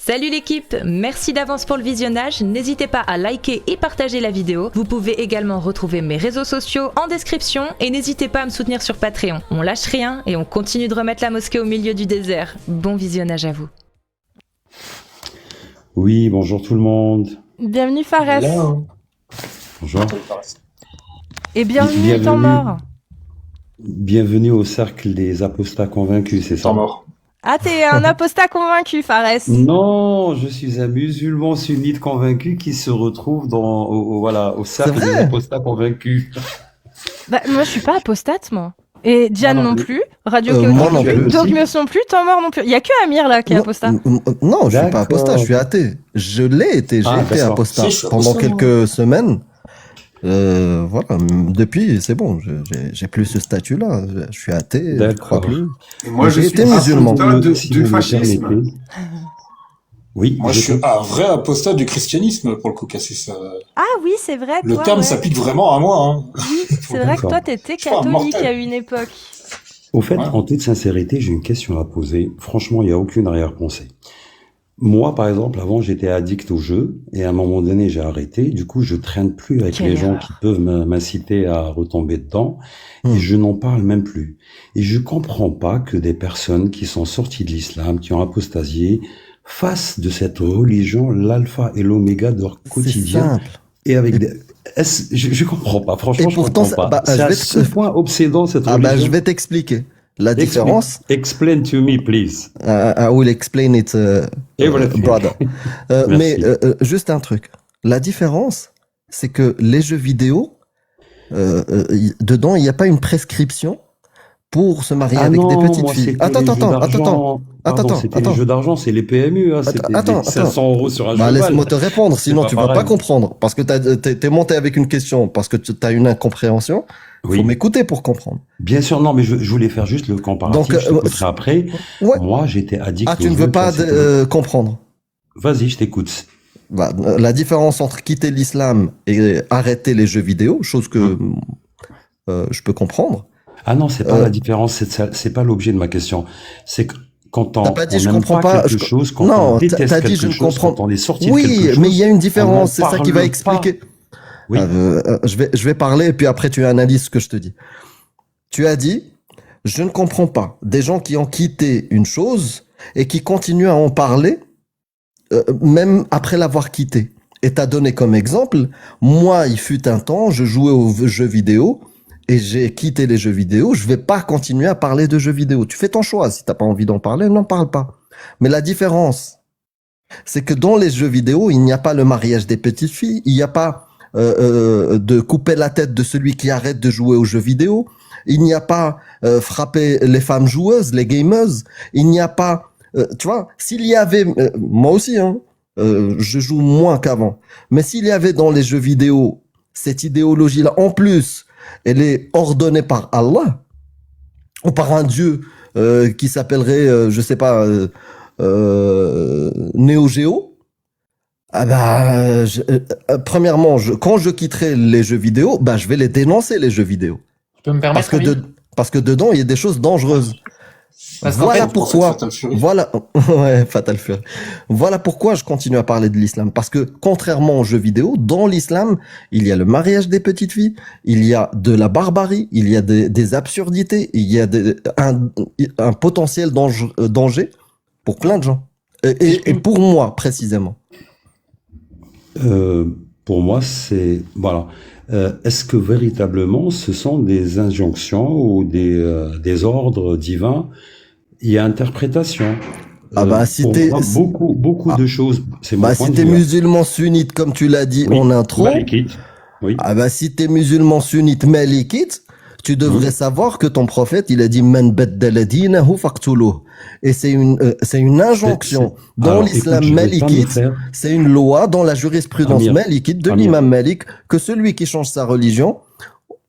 Salut l'équipe, merci d'avance pour le visionnage, n'hésitez pas à liker et partager la vidéo. Vous pouvez également retrouver mes réseaux sociaux en description et n'hésitez pas à me soutenir sur Patreon. On lâche rien et on continue de remettre la mosquée au milieu du désert. Bon visionnage à vous. Oui, bonjour tout le monde. Bienvenue Fares. Hello. Bonjour. Et bienvenue Temps Mort. Bienvenue au cercle des apostats convaincus, c'est ça? Temps mort. Ah, t'es un apostat convaincu, Fares. Non, je suis un musulman sunnite convaincu qui se retrouve au cercle des apostats convaincus. Bah, moi, je suis pas apostate, moi. Et Diane non plus, Radio moi Chaotique non plus. Dogmus non plus, Temps Mort non plus. Il y a que Amir là qui est apostat. Non, je suis pas D'accord. apostat, je suis athée. Je l'ai été, j'ai été d'accord. apostat Si, je suis pendant apostat, quelques semaines. Voilà, depuis, c'est bon, j'ai plus ce statut-là. Je suis athée, je crois D'accord. plus. Et moi, je J'ai suis été musulman. apostat Si du vous me fascisme. permettez. Oui, Moi, je suis un vrai apostat du christianisme, pour le coup, Cassis. Ah oui, c'est vrai, Le toi, terme ouais. s'applique vraiment à moi. Hein. Oui, c'est vrai que toi, t'étais Je suis un catholique mortel. à une époque. Au fait, Ouais. en toute sincérité, j'ai une question à poser. Franchement, il n'y a aucune arrière-pensée. Moi, par exemple, avant, j'étais addict au jeu et à un moment donné, j'ai arrêté. Du coup, je traîne plus avec Quelle les gens erreur. qui peuvent m'inciter à retomber dedans et Hmm. je n'en parle même plus. Et je comprends pas que des personnes qui sont sorties de l'islam, qui ont apostasié, fassent de cette religion l'alpha et l'oméga de leur C'est quotidien simple. et avec des... je comprends pas. Franchement, Et pourtant, je comprends pas. je C'est à vais ce te- point obsédant cette Ah bah, religion. je vais t'expliquer. La différence, Explain to me, please. I will explain it, Everything. brother. Merci. Mais juste un truc. La différence, c'est que les jeux vidéo, dedans, il n'y a pas une prescription pour se marier avec des petites moi, filles. c'était Attends, les jeux attends, attends, d'argent. Pardon, c'était les jeux d'argent, c'est les PMU, hein, c'était Attends, des 500 € sur un Bah, cheval. laisse-moi te répondre, sinon pas tu vas pareil. pas comprendre. Parce que t'es monté avec une question, parce que t'as une incompréhension. Oui. Faut m'écouter pour comprendre. Bien sûr, non, mais je voulais faire juste le comparatif, Donc, je t'écouterai après. Ouais. Moi, j'étais addict Ah, tu au ne jeu, veux pas toi, c'était- comprendre. Vas-y, je t'écoute. Bah, la différence entre quitter l'islam et arrêter les jeux vidéo, chose que je peux comprendre. Ah non, c'est pas la différence, c'est pas l'objet de ma question. C'est que quand on T'as pas dit on je n'aime comprends pas pas. quelque chose, quand Non, on déteste t'as dit quelque je ne chose, comprends. quand on est sorti de Oui, quelque chose, mais il y a une on différence. C'est n'en ça qui va parle expliquer. Oui. Je vais parler et puis après tu analyses ce que je te dis. Tu as dit, je ne comprends pas des gens qui ont quitté une chose et qui continuent à en parler même après l'avoir quitté. Et t'as donné comme exemple, moi, il fut un temps, je jouais aux jeux vidéo et j'ai quitté les jeux vidéo. Je vais pas continuer à parler de jeux vidéo. Tu fais ton choix. Si t'as pas envie d'en parler, n'en parle pas. Mais la différence, c'est que dans les jeux vidéo, il n'y a pas le mariage des petites filles, il n'y a pas de couper la tête de celui qui arrête de jouer aux jeux vidéo, il n'y a pas frapper les femmes joueuses, les gameuses, il n'y a pas, tu vois, s'il y avait, moi aussi, hein, je joue moins qu'avant, mais s'il y avait dans les jeux vidéo cette idéologie-là, en plus, elle est ordonnée par Allah ou par un dieu qui s'appellerait, je sais pas, Neo Geo. Ah bah, premièrement, quand je quitterai les jeux vidéo, bah je vais les dénoncer les jeux vidéo. Tu peux me permettre, Parce que dedans il y a des choses dangereuses. Parce qu'en Voilà fait, pourquoi. Fatal Fury. Voilà, ouais, Fatal Fury. Voilà pourquoi je continue à parler de l'islam. Parce que contrairement aux jeux vidéo, dans l'islam, il y a le mariage des petites filles, il y a de la barbarie, il y a des absurdités, il y a un potentiel danger pour plein de gens. Et pour moi, précisément. Pour moi, c'est voilà. Est-ce que véritablement, ce sont des injonctions ou des ordres divins? Il y a interprétation. Ah bah si pour t'es moi, beaucoup de choses. C'est mon bah point si de t'es vue, hein. musulman sunnite comme tu l'as dit Oui, en intro, malikite. Oui. ah bah si t'es musulman sunnite malikite, tu devrais savoir que ton prophète il a dit man baddala dinahu faqtuluh. Et c'est une injonction dans Alors, l'islam écoute, je vais pas me malikite, faire- c'est une loi dans la jurisprudence Amir, malikite de Amir. l'imam Malik que celui qui change sa religion,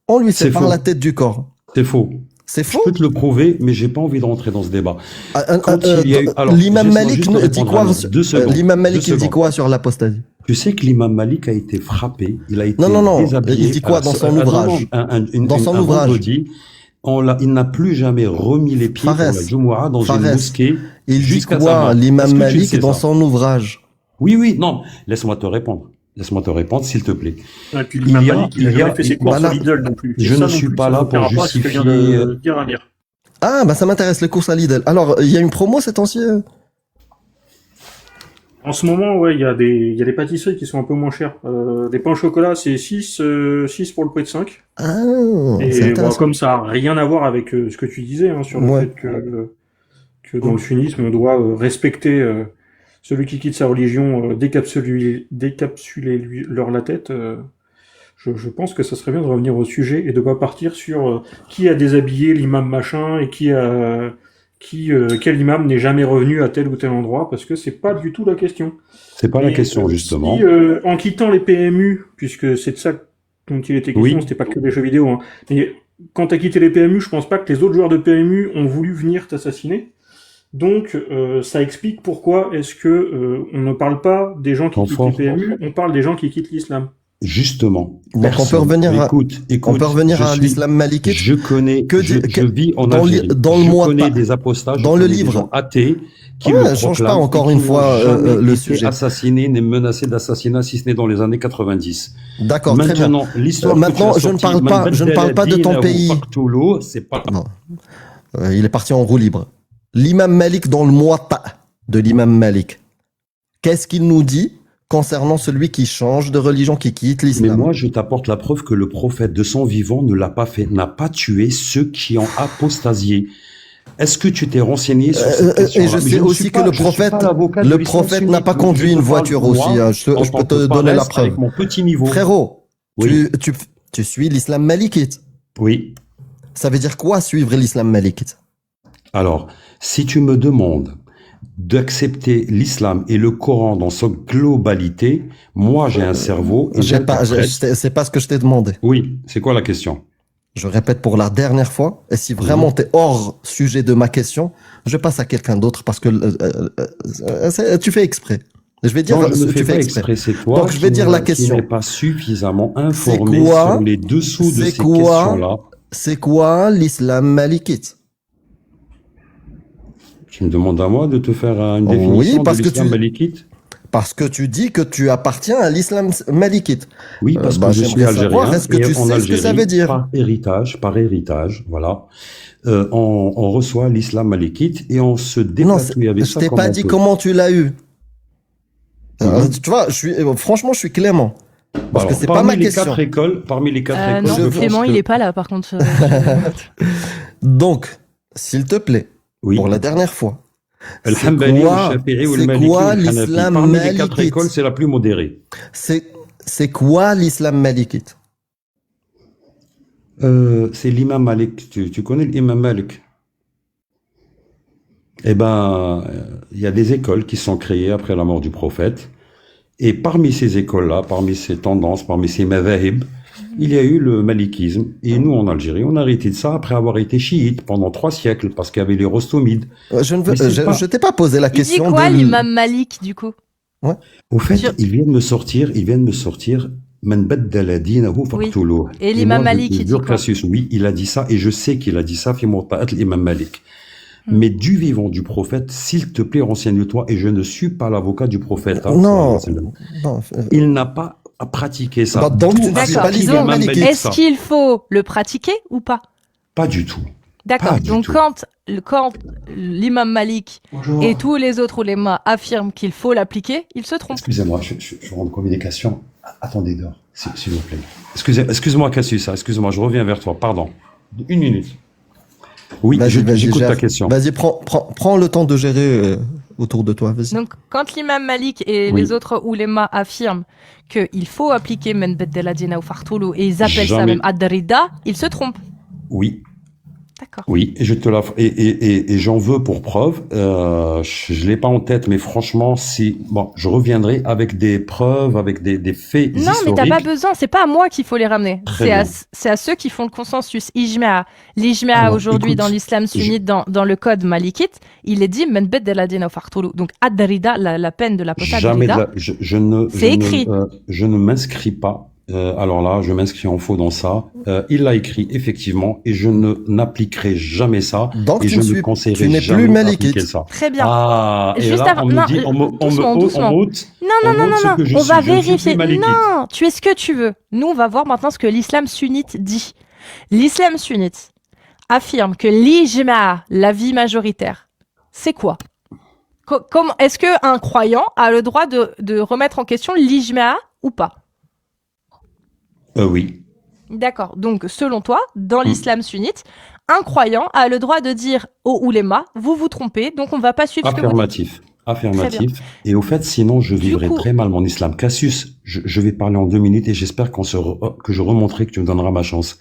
on lui C'est sépare faux. la tête du corps. C'est faux. C'est Je faux. peux te le prouver, mais j'ai pas envie de rentrer dans ce débat. Ah, Quand il y a eu- alors, l'imam laisse-moi Malik juste dit répondre quoi à ça. 2 secondes. l'imam Malik 2 il dit secondes. quoi sur l'apostasie? Tu sais que l'imam Malik a été frappé, il a été Non, déshabillé. il dit quoi dans son ouvrage? Dans son un ouvrage. vendredi, il n'a plus jamais remis les pieds Fares, pour la Jumu'ah dans une Fares, mosquée Il dit Jusqu'à sa quoi, mort. l'imam Est-ce que tu Malik, sais dans ça? son ouvrage? Oui, oui, non, laisse-moi te répondre. Laisse-moi te répondre, s'il te plaît. Et puis l'imam Malik, il n'a jamais fait ses courses voilà. au Lidl non plus. Et Je ça ne non suis plus, pas ça là n'a aucun pour rapport à ce que vient justifier, de dire Amir. Ah, bah ça m'intéresse, les courses à Lidl. Alors, il y a une promo ces temps-ci? En ce moment, ouais, il y a des pâtisseries qui sont un peu moins chères. Des pains au chocolat, c'est 6 pour le prix de 5. Ah, c'est Et bon, intéressant. comme ça n'a rien à voir avec ce que tu disais, hein, sur le Ouais. fait que dans le sunnisme, on doit respecter celui qui quitte sa religion, décapsuler leur la tête. Je pense que ça serait bien de revenir au sujet et de pas partir sur qui a déshabillé l'imam machin et quel imam n'est jamais revenu à tel ou tel endroit, parce que c'est pas du tout la question. C'est pas la Et, question, justement. si, en quittant les PMU, puisque c'est de ça dont il était question, Oui. c'était pas que des jeux vidéo, hein, mais quand t'as quitté les PMU, je pense pas que les autres joueurs de PMU ont voulu venir t'assassiner. Donc, ça explique pourquoi est-ce que on ne parle pas des gens qui Enfant. quittent les PMU, on parle des gens qui quittent l'islam. Justement. Donc, Personne. on peut revenir à- Écoute, On peut revenir je à suis- l'islam malikite. Je connais, Que je dit- que- vis en dans Algérie. dans le je mois connais pas- des apostats, je dans le connais des livre. gens athées qui Ouais, le change pas proclament encore et une qui fois, n'ont jamais le été sujet. assassinés, ni menacés d'assassinat, si ce n'est dans les années 90. D'accord, très bien. Maintenant, l'histoire que Maintenant, tu as je ne sortie, parle pas de ton Man pays. Faqtulu, c'est pas Non. Il est parti en roue libre. L'imam Malik dans le Muwatta de l'imam Malik. Qu'est-ce qu'il nous dit concernant celui qui change de religion, qui quitte Mais l'islam? moi, je t'apporte la preuve que le prophète de son vivant ne l'a pas fait, n'a pas tué ceux qui ont apostasié. Est-ce que tu t'es renseigné sur cette question? Et je sais aussi que le prophète n'a pas conduit une voiture aussi. Hein. Je peux te donner la preuve. Avec mon petit niveau. Frérot, Oui. tu suis l'islam malikite. Oui. Ça veut dire quoi suivre l'islam malikite? Alors, si tu me demandes d'accepter l'islam et le Coran dans sa globalité, moi j'ai un cerveau et C'est pas ce que je t'ai demandé. Oui, c'est quoi la question? Je répète pour la dernière fois, et si vraiment t'es hors sujet de ma question, je passe à quelqu'un d'autre parce que tu fais exprès. Je vais dire, Non, je ne tu fais fais pas exprès. exprès, c'est toi Donc, je vais dire la question. qui n'est pas suffisamment informé quoi sur les dessous de C'est ces quoi questions-là. C'est quoi l'islam malikite? Tu me demandes à moi de te faire une définition parce de que l'islam malikite? Parce que tu dis que tu appartiens à l'islam malikite. Oui, parce que je suis j'aimerais savoir, algérien. est-ce que et tu en sais ce que ça Algérie, veut dire? Par héritage, voilà. On reçoit l'islam malikite et on se Non, dépatouille avec je ça t'ai comme pas on dit peut. comment tu l'as eu. Tu vois, franchement, je suis clément. Parce que c'est pas ma question. Parmi les quatre écoles, Non, je pense Clément, que- il est pas là, par contre. Donc, s'il te plaît, Oui. pour la dernière fois, Le c'est Hanbali, quoi- le Shafi'i ou c'est le Maliki quoi ou le Hanafi. l'islam Parmi les quatre malikite? écoles, c'est la plus modérée. c'est quoi l'islam malikite? C'est l'imam Malik. Tu connais l'imam Malik? Eh ben, il y a des écoles qui sont créées après la mort du prophète. Et parmi ces écoles-là, parmi ces tendances, parmi ces madhahib, il y a eu le malikisme. Et nous, en Algérie, on a hérité de ça après avoir été chiites pendant 3 siècles, parce qu'il y avait les rostomides. Je t'ai pas posé la Il dit question quoi, de... l'imam Malik, du coup? Au fait, Sur- ils viennent me sortir, Man baddala dinahu faqtuluh. Et l'imam moi, je Malik, te il dit jure, quoi? Cassius, oui, il a dit ça, et je sais qu'il a dit ça, fi Muwatta'at l'imam Malik. Mais du vivant du prophète, s'il te plaît, renseigne-toi, et je ne suis pas l'avocat du prophète. hein, Non, sallallahu alayhi wa sallam. non, Il n'a pas à pratiquer ça. Bah, donc, D'où tu ne a suis D'accord. pas sorti l'imam l'imam Malik. Malik, Est-ce ça. qu'il faut le pratiquer ou pas? Pas du tout. D'accord. Pas du Donc tout. quand l'imam Malik Bonjour. et tous les autres oulémas affirment qu'il faut l'appliquer, ils se trompent. Excusez-moi, je rentre en communication. Attendez dehors, s'il vous plaît. Excuse-moi, Cassius, excuse-moi, je reviens vers toi, pardon. 1 minute. Oui, Vas-y, j'écoute gère. ta question. Vas-y, prends le temps de gérer autour de toi. Vas-y. Donc, quand l'imam Malik et Oui. les autres oulémas affirment qu'il faut appliquer Men Beddela Dina ou Fartoulou et ils appellent ça Jamais. même Ad-Rida, ils se trompent. Oui, D'accord. oui, et je te la et j'en veux pour preuve. Je l'ai pas en tête, mais franchement, je reviendrai avec des preuves, avec des faits Non, mais t'as historiques. pas besoin, c'est pas à moi qu'il faut les ramener. Très C'est bien. à ceux qui font le consensus. L'Ijma Alors, aujourd'hui écoute, dans l'islam sunnite, dans le code malikite, il est dit Men Beddela Dina ou Fartoulou. Donc Ad-Rida, la peine de l'apostat Jamais de Ad-Rida. la- je ne, C'est écrit. Je ne m'inscris pas. Alors là, je m'inscris en faux dans ça. Il l'a écrit effectivement, et je n'appliquerai jamais ça. Donc, Et tu je ne ne suis- conseillerais tu n'es jamais plus d'appliquer malikite. ça. Très bien. Ah, et Juste là, avant- on me non, dit, doucement, doucement. on m'ôte Non, non, non, ce non, que je on suis. va Je ne suis vérifier. plus malikite. Non, tu es ce que tu veux. Nous, on va voir maintenant ce que l'islam sunnite dit. L'islam sunnite affirme que l'ijma, l'avis majoritaire, c'est quoi? Comment est-ce que un croyant a le droit de remettre en question l'ijma ou pas? Oui. D'accord. Donc, selon toi, dans Mm. l'islam sunnite, un croyant a le droit de dire au ouléma, vous vous trompez, donc on va pas suivre ce que vous dites. Affirmatif. Affirmatif. Et au fait, sinon, je Du vivrais coup- très mal mon islam. Cassius, je vais parler en 2 minutes et j'espère que je remonterai que tu me donneras ma chance.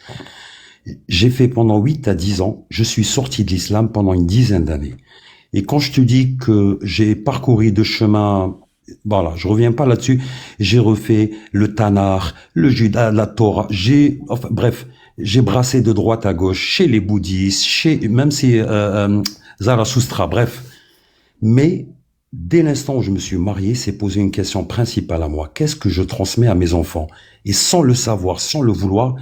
J'ai fait pendant 8 à 10 ans, je suis sorti de l'islam pendant une dizaine d'années. Et quand je te dis que j'ai parcouru de chemins, voilà, je reviens pas là-dessus, j'ai refait le Tanar, le Juda, la Torah, bref, j'ai brassé de droite à gauche, chez les bouddhistes, même si Zarathustra, bref. Mais dès l'instant où je me suis marié, c'est posé une question principale à moi. Qu'est-ce que je transmets à mes enfants? Et sans le savoir, sans le vouloir,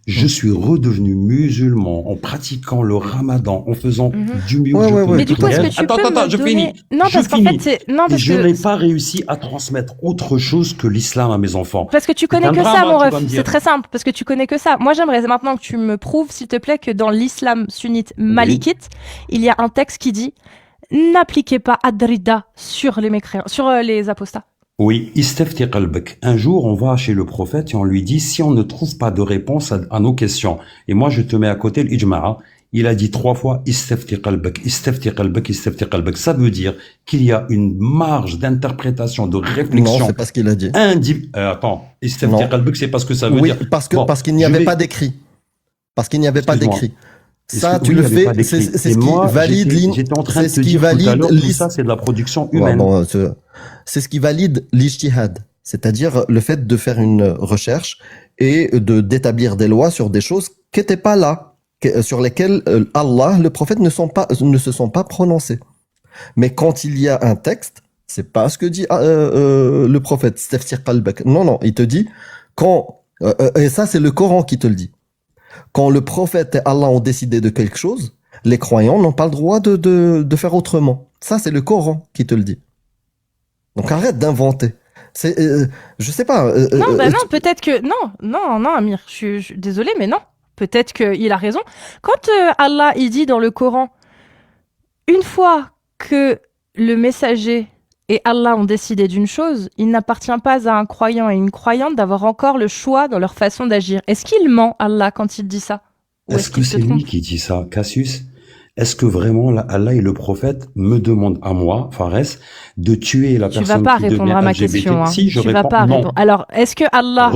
je suis redevenu musulman en pratiquant le ramadan, en faisant du mieux que je Ouais, peux. ouais. Mais du coup, est-ce que tu peux me je donner... finis. Non, Je parce qu'en finis. fait, c'est... Non, Et parce je que... n'ai pas réussi à transmettre autre chose que l'islam à mes enfants. Parce que tu connais un que drame, ça, hein, mon tu ref. vas me dire. C'est très simple, parce que tu connais que ça. Moi, j'aimerais maintenant que tu me prouves, s'il te plaît, que dans l'islam sunnite malikite, il y a un texte qui dit « N'appliquez pas Adrida sur les mécréants, sur les apostats. Oui, istafti qalbak. Un jour, on va chez le prophète et on lui dit, si on ne trouve pas de réponse à nos questions, et moi je te mets à côté l'ijma'a, il a dit 3 fois, istafti qalbak, istafti qalbak, istafti qalbak. Ça veut dire qu'il y a une marge d'interprétation, de Non, réflexion. c'est pas ce qu'il a dit. Attends, istafti Non. qalbak, c'est pas ce que ça veut Oui, dire. parce Bon, qu'il n'y je avait vais- pas d'écrit. Parce qu'il n'y avait pas Excuse-moi. d'écrit. Est-ce Ça, que- tu oui, le il y avait pas fais, d'écrit. c'est Et ce qui moi, valide j'étais en train de c'est te ce qui dire tout à valide l'heure, tout ça, c'est de la production Ouais, humaine. bon, c'est ce qui valide l'ijtihad, c'est-à-dire le fait de faire une recherche et d'établir des lois sur des choses qui n'étaient pas là, sur lesquelles Allah, le prophète ne se sont pas prononcés. Mais quand il y a un texte, c'est pas ce que dit le prophète, Staftir Qalbak. Non, il te dit et ça c'est le Coran qui te le dit. Quand le prophète et Allah ont décidé de quelque chose, les croyants n'ont pas le droit de faire autrement. Ça, c'est le Coran qui te le dit. Donc arrête d'inventer. Je sais pas. Non, bah non, peut-être que... Non, Amir, je suis désolée, mais non. Peut-être qu'il a raison. Quand Allah, il dit dans le Coran, une fois que le messager et Allah ont décidé d'une chose, il n'appartient pas à un croyant et une croyante d'avoir encore le choix dans leur façon d'agir. Est-ce qu'il ment, Allah, quand il dit ça? Ou Est-ce que qu'il se c'est lui trompe? qui dit ça, Cassius? Est-ce que vraiment Allah et le prophète me demandent à moi, Fares, de tuer la Tu vas personne pas qui répondre devient à ma LGBT? question. Hein. Si, je tu vas réponds pas non. répondre. Alors, est-ce que Allah,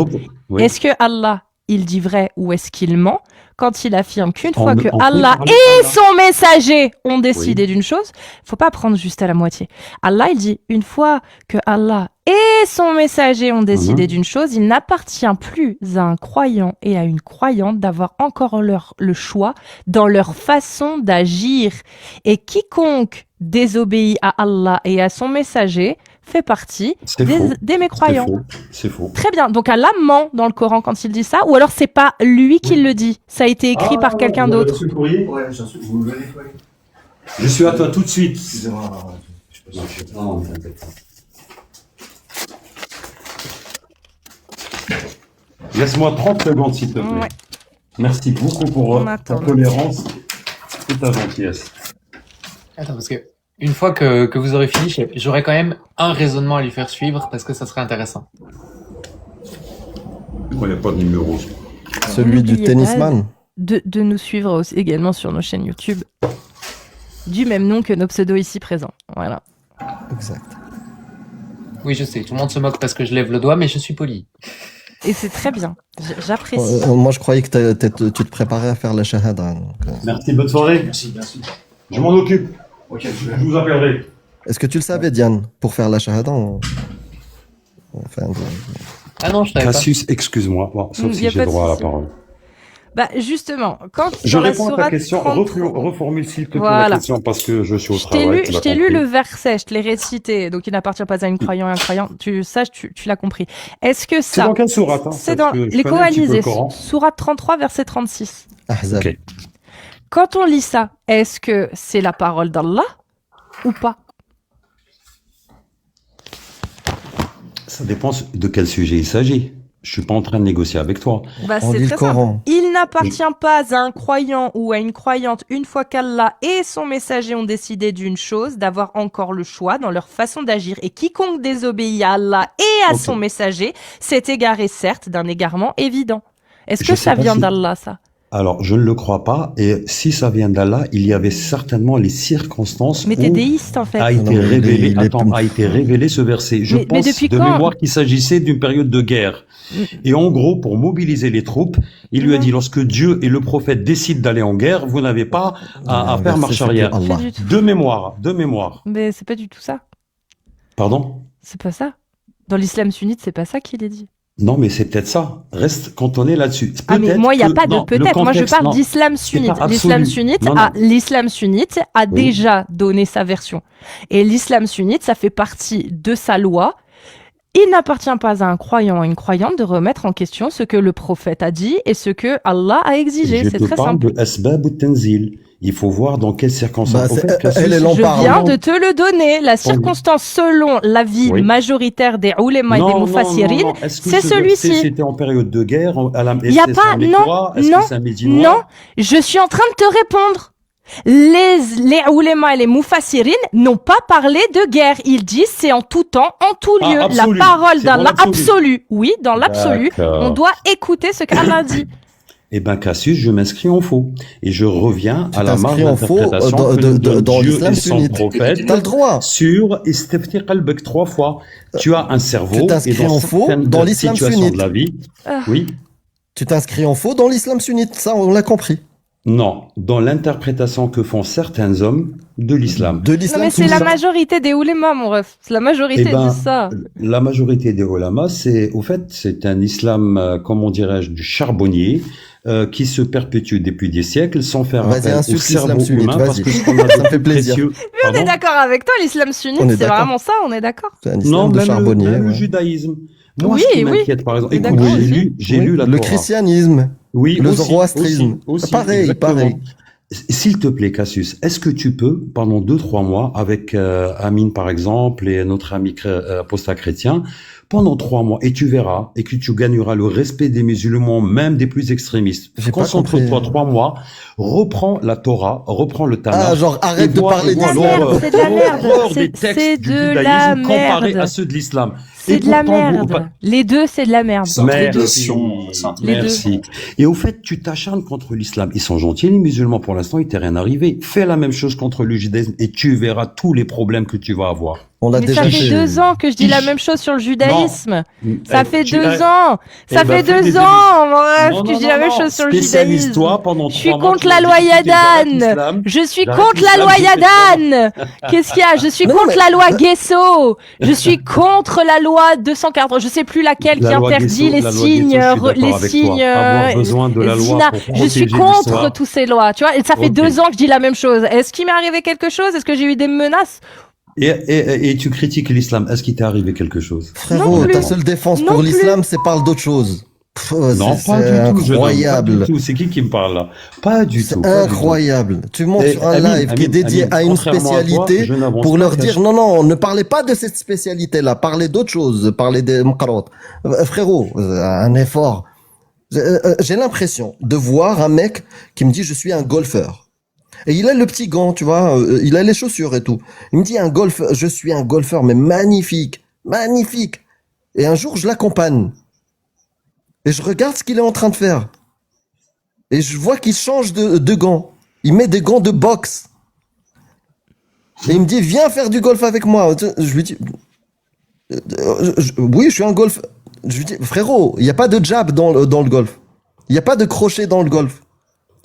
Oui. est-ce que Allah, il dit vrai ou est-ce qu'il ment quand il affirme qu'une En- fois que en Allah fait, et Allah- son messager ont décidé d'une chose, faut pas prendre juste à la moitié. Allah, il dit une fois que Allah et son messager ont décidé d'une chose, il n'appartient plus à un croyant et à une croyante d'avoir encore le choix dans leur façon d'agir. Et quiconque désobéit à Allah et à son messager fait partie C'est faux. des mécroyants. C'est faux. Très bien. Donc Allah ment dans le Coran quand il dit ça, ou alors c'est pas lui qui le dit. Ça a été écrit par quelqu'un d'autre. Ouais, je suis à toi tout de suite. Non, t'inquiète pas. Laisse-moi 30 secondes, s'il te plaît. Ouais. Merci beaucoup pour On ta attend. tolérance et ta gentillesse. Attends, parce que une fois que vous aurez fini, j'aurais quand même un raisonnement à lui faire suivre parce que ça serait intéressant. Il n'y a pas de numéro. Celui du N'oubliez tennisman. De nous suivre aussi, également sur nos chaînes YouTube, du même nom que nos pseudos ici présents. Voilà. Exact. Oui, je sais, tout le monde se moque parce que je lève le doigt, mais je suis poli. Et c'est très bien. J'apprécie. Moi, je croyais que tu te préparais à faire la shahada. donc, Merci, bonne soirée. Merci. Je m'en occupe. Ok, je vous appellerai. Est-ce que tu le savais, Diane, pour faire la shahada Ah non, je savais pas. Cassius, excuse-moi, bon, sauf Y si a j'ai pas de droit à la souci. parole. Bah, justement, quand Je dans la réponds à ta sourate question. 33 Reformule s'il te plaît Voilà. la question parce que je suis au Je t'ai travail. lu, tu je l'as t'ai lu compris. le verset, je te l'ai récité, donc il n'appartient pas à une croyant et un croyant. Tu l'as compris. Est-ce que C'est ça, dans quelle sourate c'est parce dans que je les connais un petit peu Kohanisés, le Coran. sourate 33, verset 36. Ahzab. Ok. Quand on lit ça, est-ce que c'est la parole d'Allah ou pas? Ça dépend de quel sujet il s'agit. Je suis pas en train de négocier avec toi. Bah, On c'est lit très le Coran. simple. Il n'appartient pas à un croyant ou à une croyante, une fois qu'Allah et son messager ont décidé d'une chose, d'avoir encore le choix dans leur façon d'agir. Et quiconque désobéit à Allah et à Ok. son messager s'est égaré, certes, d'un égarement évident. Est-ce Je que sais ça pas vient si- d'Allah, ça? Alors, je ne le crois pas. Et si ça vient d'Allah, il y avait certainement les circonstances Mais t'es où déiste, en fait. a Non, été mais révélé. il est- Attends, a été révélé ce verset. Je Mais pense depuis de quand mémoire qu'il s'agissait d'une période de guerre. Et en gros, pour mobiliser les troupes, il lui a Non. dit lorsque Dieu et le prophète décident d'aller en guerre, vous n'avez pas à Le faire verset, marche c'est arrière. que Allah. Pas du tout. De mémoire. Mais c'est pas du tout ça. Pardon? C'est pas ça. Dans l'islam sunnite, c'est pas ça qu'il est dit. Non, mais c'est peut-être ça. Reste cantonné là-dessus. Ah, mais Peut-être moi, il n'y a que- pas de non, le peut-être. Moi, je contexte, parle non. d'islam C'est sunnite. pas L'islam absolu. sunnite, Non, l'islam sunnite a Oui. déjà donné sa version. Et l'islam sunnite, ça fait partie de sa loi. Il n'appartient pas à un croyant ou à une croyante de remettre en question ce que le prophète a dit et ce que Allah a exigé. Je C'est te très parle simple. de Asbab ou Tenzil. Il faut voir dans quelles circonstances. Bah, Au c'est- fait, Cassius, elle en Je parle. viens de te le donner. La circonstance selon l'avis Oui. majoritaire des ulema et des mufassirin, Est-ce que c'est ce celui-ci. verset, c'était en période de guerre Il y a pas- non, Est-ce non, que c'est un médinois Non, je suis en train de te répondre. Les ulema et les mufassirin n'ont pas parlé de guerre. Ils disent c'est en tout temps, en tout Ah, lieu. absolu. La parole C'est dans d'Allah l'absolu. absolue. Oui, dans l'absolu. D'accord. On doit écouter ce qu'Allah dit. Eh ben, Cassius, je m'inscris en faux. Et je reviens Tu à la marge t'inscris en faux, d'interprétation dans- que nous donne dans Dieu l'islam et son sunnite. prophète T'as le droit. sur Istafti qalbak 3 fois. Tu as un cerveau. Tu t'inscris et dans en faux certaines dans l'islam situations sunnite. de la vie. Ah. Oui. Tu t'inscris en faux dans l'islam sunnite. Ça, on l'a compris. Non. Dans l'interprétation que font certains hommes de l'islam. De Non l'islam mais c'est la sunnite. majorité des ulema, mon ref. C'est la majorité Eh ben, dit ça. La majorité des ulama, c'est un islam, comment dirais-je, du charbonnier, qui se perpétue depuis des siècles sans faire Vas-y, appel au insulte l'islam cerveau sunnite, humain, parce vas-y. que ce qu'on a Ça de me fait plus plaisir. précieux. Mais on est Pardon d'accord avec toi, l'islam sunnite, On est c'est d'accord. vraiment ça, on est d'accord. C'est un Non, islam de même charbonnier. le ouais. judaïsme. Moi, Oui, ce qui oui. m'inquiète, par exemple, On est écoute, d'accord j'ai Oui, lu la le Torah. christianisme. Oui, le aussi, zoroastrisme. aussi, Pareil, exactement. pareil. S'il te plaît, Cassius, est-ce que tu peux, pendant 2-3 mois, avec Amine par exemple, et notre ami apostat chrétien, pendant 3 mois, et tu verras, et que tu gagneras le respect des musulmans, même des plus extrémistes. J'ai pas Concentre-toi compris. 3 mois, reprends la Torah, reprends le Tanakh. Ah, genre, arrête et de vois- parler et vois de la l'islam. merde, c'est de la merde. l'horreur C'est- des textes c'est du de judaïsme la comparés merde. à ceux de l'islam. C'est Et de la pourtant, vous- merde. Les deux, c'est de la merde. C'est une Les deux. intimidation, c'est Les deux. Merci. Et au fait, tu t'acharnes contre l'islam. Ils sont gentils, les musulmans, pour l'instant, il t'est rien arrivé. Fais la même chose contre le judaïsme et tu verras tous les problèmes que tu vas avoir. On l'a Mais déjà ça fait. fait 2 ans que je dis la même chose sur le judaïsme. Ça fait 2 ans. Ça Eh ben, fait fais 2 des ans, mon ref, Non, que non, je dis non, la même non. chose sur le judaïsme. Spécialise-toi pendant Je suis 3 mois, contre tu la vas loi discuter Yadan. d'islam. Je suis J'arrête contre la l'islam, loi je sais Yadan. Qu'est-ce qu'il y a? Je suis Non, contre mais- la loi Guesso. Je suis contre la loi 240. Je sais plus laquelle qui La loi interdit Guesso, les la loi signes, Guesso, je suis d'accord les avec signes, toi. Avoir besoin de la loi zina. pour Je suis protéger contre l'histoire. toutes ces lois. Tu vois, et ça fait Ok. 2 ans que je dis la même chose. Est-ce qu'il m'est arrivé quelque chose? Est-ce que j'ai eu des menaces? Et tu critiques l'islam. Est-ce qu'il t'est arrivé quelque chose? Non Frérot, plus. ta seule défense Non pour plus. l'islam, c'est parle d'autre chose. Pff, Non, c'est pas du tout. jeune homme, pas incroyable. du tout. C'est qui me parle là? Pas du tout. C'est pas du tout. incroyable. Tu montes Et sur un Amine, live qui est Amine, dédié Amine, à une contrairement à toi, spécialité je n'avance pour pas, leur Cassius. dire non, ne parlez pas de cette spécialité-là, parlez d'autre chose, parlez des mqarot. Frérot, un effort. J'ai l'impression de voir un mec qui me dit je suis un golfeur. Et il a le petit gant, tu vois, il a les chaussures et tout. Il me dit je suis un golfeur, mais magnifique, magnifique. Et un jour, je l'accompagne. Et je regarde ce qu'il est en train de faire. Et je vois qu'il change de gants. Il met des gants de boxe. Et il me dit, viens faire du golf avec moi. Je lui dis, oui, je suis un golf. Je lui dis, frérot, il n'y a pas de jab dans le golf. Il n'y a pas de crochet dans le golf.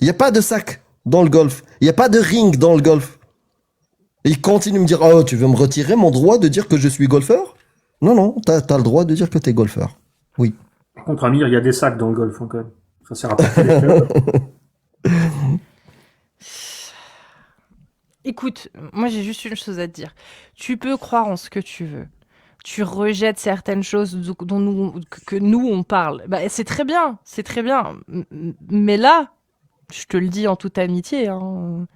Il n'y a pas de sac dans le golf. Il n'y a pas de ring dans le golf. Et il continue de me dire, oh, tu veux me retirer mon droit de dire que je suis golfeur? Non, t'as le droit de dire que t'es golfeur. Oui. Par contre, Amir, il y a des sacs dans le golf, hein, quand même. Ça sert à porter les clubs. Écoute, moi j'ai juste une chose à te dire. Tu peux croire en ce que tu veux. Tu rejettes certaines choses dont que nous on parle. Bah, c'est très bien, c'est très bien. Mais là, je te le dis en toute amitié, hein,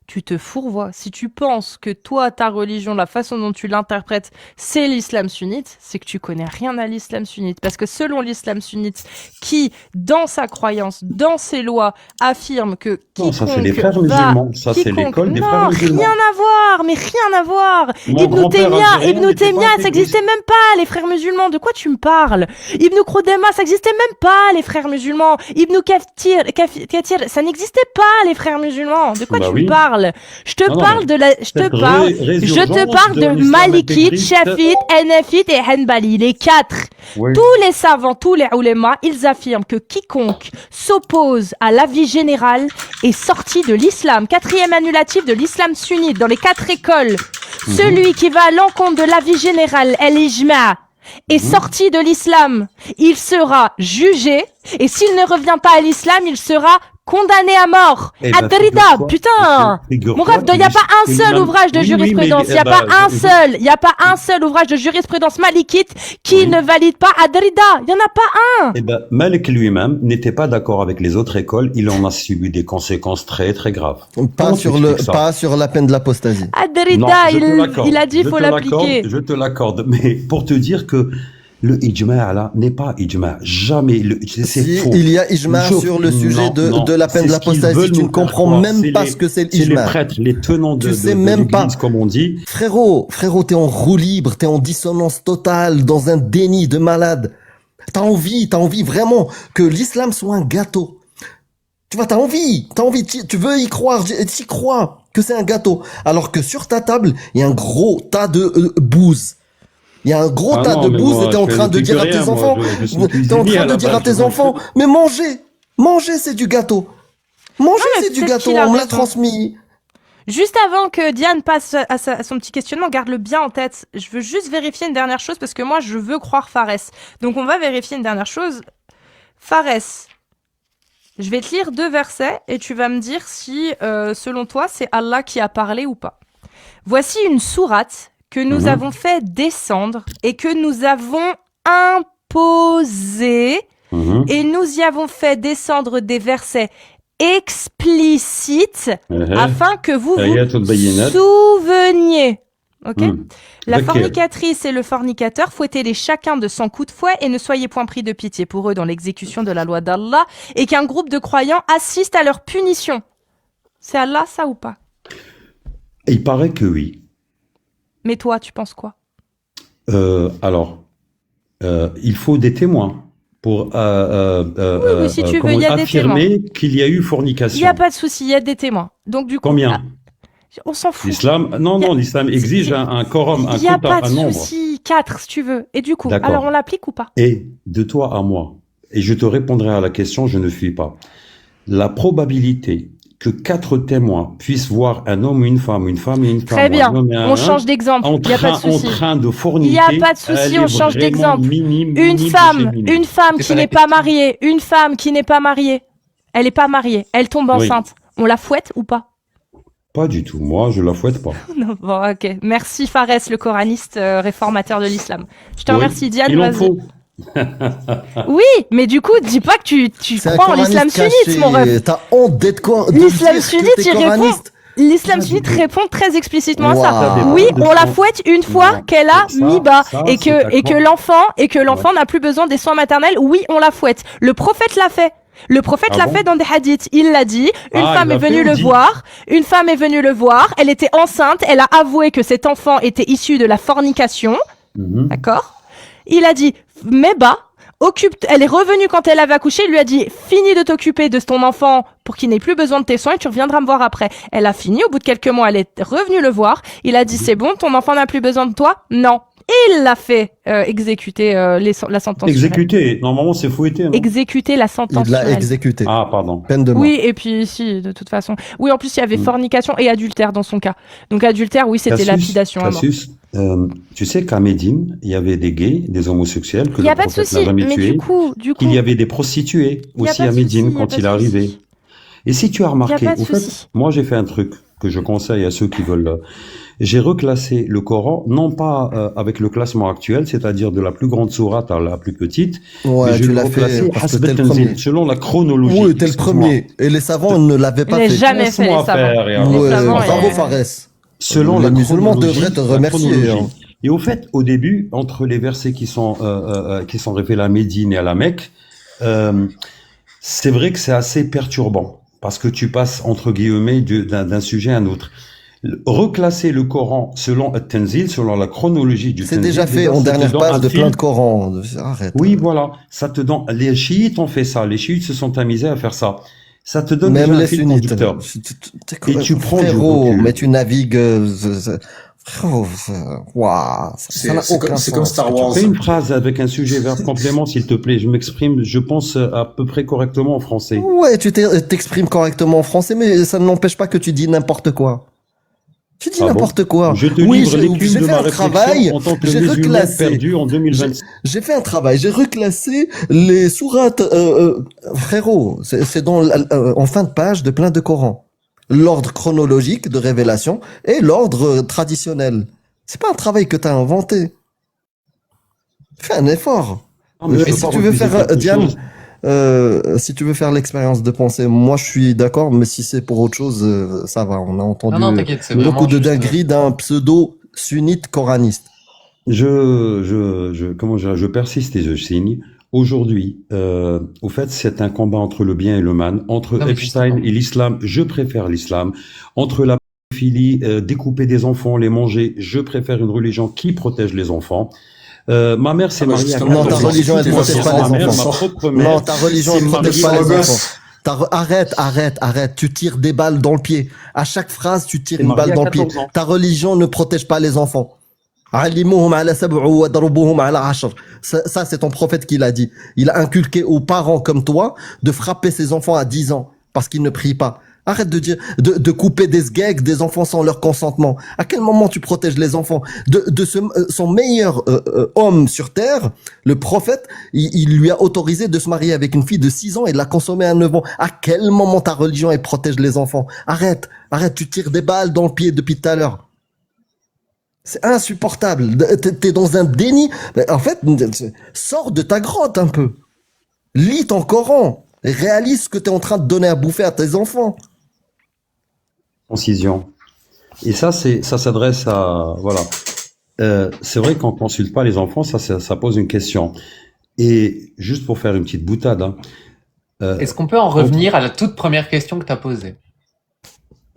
tu te fourvoies. Si tu penses que toi, ta religion, la façon dont tu l'interprètes, c'est l'islam sunnite, c'est que tu connais rien à l'islam sunnite. Parce que selon l'islam sunnite, qui, dans sa croyance, dans ses lois, affirme que Non, ça c'est les quiconque frères va- musulmans. Ça c'est quiconque- l'école des non, frères musulmans. rien à voir, mais rien à voir. Mon Ibn grand-père Taymiyyah, algérien n'était pas ça intégriste. existait même pas, les frères musulmans. De quoi tu me parles? Ibn Khudaymah, ça existait même pas, les frères musulmans. Ibn Kathir, ça n'existait pas, les frères musulmans. De quoi Bah tu oui. me parles? Je te Non, parle mais de la, je te cette parle résurgence de l'islam Malikite, intégriste. Shafite, Hanafite et Hanbali, les quatre. Oui. Tous les savants, tous les ulémas, ils affirment que quiconque s'oppose à l'avis général est sorti de l'islam. Quatrième annulatif de l'islam sunnite dans les quatre écoles. Celui qui va à l'encontre de l'avis général, el-ijma', est sorti de l'islam. Il sera jugé et s'il ne revient pas à l'islam, il sera condamné à mort. Eh ben, Ad-Darida, figure-toi- putain. figure-toi Mon rêve, il n'y a que pas un seul l'imam- ouvrage de Oui, oui, jurisprudence. Il mais, n'y a eh pas ben, un seul. Il n'y a pas un seul ouvrage de jurisprudence malikite qui Oui. ne valide pas Ad-Darida. Il n'y en a pas un. Eh ben, Malik lui-même n'était pas d'accord avec les autres écoles. Il en a subi des conséquences très très graves. Pas Comment sur tu le, expliques ça pas sur la peine de l'apostasie. Non, Ad-Darida, je te l'accorde. il a dit, il Je faut te l'appliquer. l'accorde, Je te l'accorde. Mais pour te dire que le ijma' là n'est pas ijma'. Jamais. C'est Si, faux. il y a ijma sur le sujet de la peine de l'apostasie, tu ne comprends même pas ce que c'est C'est les l'ijma. prêtres, les tenants de, Tu sais de même pas. l'église, comme on dit. Frérot, t'es en roue libre, t'es en dissonance totale, dans un déni de malade. T'as envie vraiment que l'islam soit un gâteau. Tu vois, t'as envie, tu veux y croire, t'y crois que c'est un gâteau. Alors que sur ta table, il y a un gros tas de bouse. Il y a un gros Ah tas non, de mais bouse moi, et t'es en je train fais de dire à plus tes rien, moi, enfants, je suis t'es en cuisinier train à de la dire à base, tes je enfants, mange. mais manger c'est du gâteau. Manger mais c'est du peut-être gâteau, qu'il a on me l'a raison. transmis. Juste avant que Diane passe à son petit questionnement, garde-le bien en tête. Je veux juste vérifier une dernière chose parce que moi, je veux croire Fares. Donc, on va vérifier une dernière chose. Fares, je vais te lire 2 versets et tu vas me dire si, selon toi, c'est Allah qui a parlé ou pas. Voici une sourate que nous avons fait descendre et que nous avons imposée Mhm. et nous y avons fait descendre des versets explicites afin que vous Ayatul vous Bayyinat. souveniez. Ok. La Ok. fornicatrice et le fornicateur, fouettez-les chacun de 100 coups de fouet et ne soyez point pris de pitié pour eux dans l'exécution de la loi d'Allah et qu'un groupe de croyants assiste à leur punition. C'est Allah ça ou pas? Il paraît que oui. Mais toi, tu penses quoi? Alors, il faut des témoins pour oui, si tu veux, comment il y a des affirmer qu'il y a eu Il fornication. n'y a pas de souci, il y a des témoins. Donc du coup, Combien? on s'en fout. L'islam, non, Y a- non, l'islam exige un quorum, un Il n'y a quota, pas un de nombre. souci, 4 si tu veux. Et du coup, D'accord. alors on l'applique ou pas? Et de toi à moi, et je te répondrai à la question, je ne fuis pas. La probabilité que 4 témoins puissent voir un homme ou une femme et une femme, Très ou bien, un homme et un on homme, change d'exemple. en Il n'y a pas de train, en souci. train de Il forniquer. n'y a pas de souci, elle on est change vraiment d'exemple. minime Une de chez femme minime. C'est qui pas la n'est pas question. mariée, une femme qui n'est pas mariée, elle n'est pas mariée, elle tombe Oui. enceinte. On la fouette ou pas? Pas du tout, moi je la fouette pas. Non, bon, ok. Merci Fares, le coraniste réformateur de l'islam. Je te Oui, remercie Diane, il en vas-y. faut. Oui, mais du coup, dis pas que tu C'est un crois en l'islam coraniste caché. sunnite, mon ref. T'as honte d'être quoi? L'islam sunnite, il répond. coraniste. L'islam sunnite répond très explicitement à ça. Waouh. Oui, de on la son- fouette une fois Non, qu'elle a ça, mis bas ça, et c'est que l'enfant n'a plus besoin des soins maternels. Oui, on la fouette. Le prophète l'a fait. Le prophète Ah l'a bon fait dans des hadiths. Il l'a dit. Une Ah, femme il est l'a venue fait, le on dit. voir. Une femme est venue le voir. Elle était enceinte. Elle a avoué que cet enfant était issu de la fornication. Mhm. D'accord? Il a dit, mets bas. Elle est revenue quand elle avait accouché, il lui a dit, finis de t'occuper de ton enfant pour qu'il n'ait plus besoin de tes soins et tu reviendras me voir après. Elle a fini, au bout de quelques mois, elle est revenue le voir. Il a dit, c'est bon, ton enfant n'a plus besoin de toi? Non. il l'a fait exécuter la sentence. Exécuté. Normalement, c'est fouetté. Non Exécuter la sentence. Il l'a exécuté. Ah, pardon. Peine de mort. Oui, et puis si, de toute façon. Oui, en plus, il y avait fornication et adultère dans son cas. Donc adultère, oui, c'était lapidation à mort. Tu sais qu'à Médine, il y avait des gays, des homosexuels que Il n'y a le pas de prophète souci, n'a jamais mais tués. du coup, Il y avait des prostituées Il y a aussi pas à de Médine souci, quand il y il a est pas de arrivé. souci. Et si tu as remarqué, pas de au fait, souci. moi j'ai fait un truc que je conseille à ceux qui veulent. J'ai reclassé le Coran, non pas avec le classement actuel, c'est-à-dire de la plus grande sourate à la plus petite, Ouais, mais je tu l'ai l'as fait reclassé parce que hasb t'es le al-tanzil, premier. selon la chronologie. Oui, t'es le Excuse-moi. premier. Et les savants ne l'avaient pas Il n'a fait. jamais fait Laisse-moi les savants. faire, et Les alors. Ouais, savants, bravo et- Fares. Selon Les la musulmans chronologie, devraient te la remercier, chronologie. hein. Et au fait, au début, entre les versets qui sont révélés à Médine et à la Mecque, c'est vrai que c'est assez perturbant parce que tu passes entre guillemets d'un sujet à un autre. Reclasser le Coran selon At-Tanzil, selon la chronologie du C'est Tanzil, déjà fait déjà, en ça te dernière donne page un de fil. plein de Corans. Arrête. Oui, voilà, ça te donne. Les chiites ont fait ça. Les chiites se sont amisés à faire ça. Ça te donne Même déjà un les fil sunnites. conducteur. Et tu prends du frérot, recul. mais tu navigues. Frérot, waouh, ça n'a aucun C'est sens. comme Star Wars. Fais une phrase avec un sujet verbe complément, s'il te plaît. Je m'exprime, je pense, à peu près correctement en français. Ouais, tu t'exprimes correctement en français, mais ça ne n'empêche pas que tu dis n'importe quoi. Tu dis Ah bon n'importe quoi. Je te Oui, livre l'écume j'ai de fait ma un réflexion travail, en tant que j'ai musulman reclassé. perdu en 2026. J'ai fait un travail, j'ai reclassé les sourates, frérot, c'est en fin de page de plein de Coran. L'ordre chronologique de révélation et l'ordre traditionnel. C'est pas un travail que t'as inventé. Fais un effort. Non, mais je peux Si pas tu veux refuser faire, quelque Diane, chose. si tu veux faire l'expérience de pensée, moi je suis d'accord, mais si c'est pour autre chose, ça va. On a entendu Non, t'inquiète, c'est beaucoup vraiment de juste, dingueries d'un pseudo-sunnite coraniste. Je persiste et je signe. Aujourd'hui, au fait, c'est un combat entre le bien et le mal, entre Non, mais Epstein justement. et l'islam. Je préfère l'islam. Entre la pédophilie, découper des enfants, les manger. Je préfère une religion qui protège les enfants. Ma mère s'est Ah bah mariée à justement, 14 Non, ta ans. religion, elle T'es protège pas pas les Ma mère, enfants. ma propre mère. Non, ta religion, s'est elle protège mariée pas les à- enfants. Arrête. Tu tires des balles dans le pied. À chaque phrase, tu tires s'est une mariée balle à dans le pied. 14 ans. Ta religion ne protège pas les enfants. علموهم على 7 واضربوهم على 10. Ça, c'est ton prophète qui l'a dit. Il a inculqué aux parents comme toi de frapper ses enfants à 10 ans parce qu'ils ne prient pas. Arrête de dire, de couper des sgegs des enfants sans leur consentement. À quel moment tu protèges les enfants? Son meilleur homme sur terre, le prophète, il lui a autorisé de se marier avec une fille de 6 ans et de la consommer à 9 ans. À quel moment ta religion, elle protège les enfants? Arrête, tu tires des balles dans le pied depuis tout à l'heure. C'est insupportable. T'es dans un déni. En fait, sors de ta grotte un peu. Lis ton Coran. Et réalise ce que t'es en train de donner à bouffer à tes enfants. Concision. Et ça, ça s'adresse à, voilà. C'est vrai qu'on consulte pas les enfants, ça pose une question. Et juste pour faire une petite boutade, hein, Est-ce qu'on peut en revenir à la toute première question que tu as posée?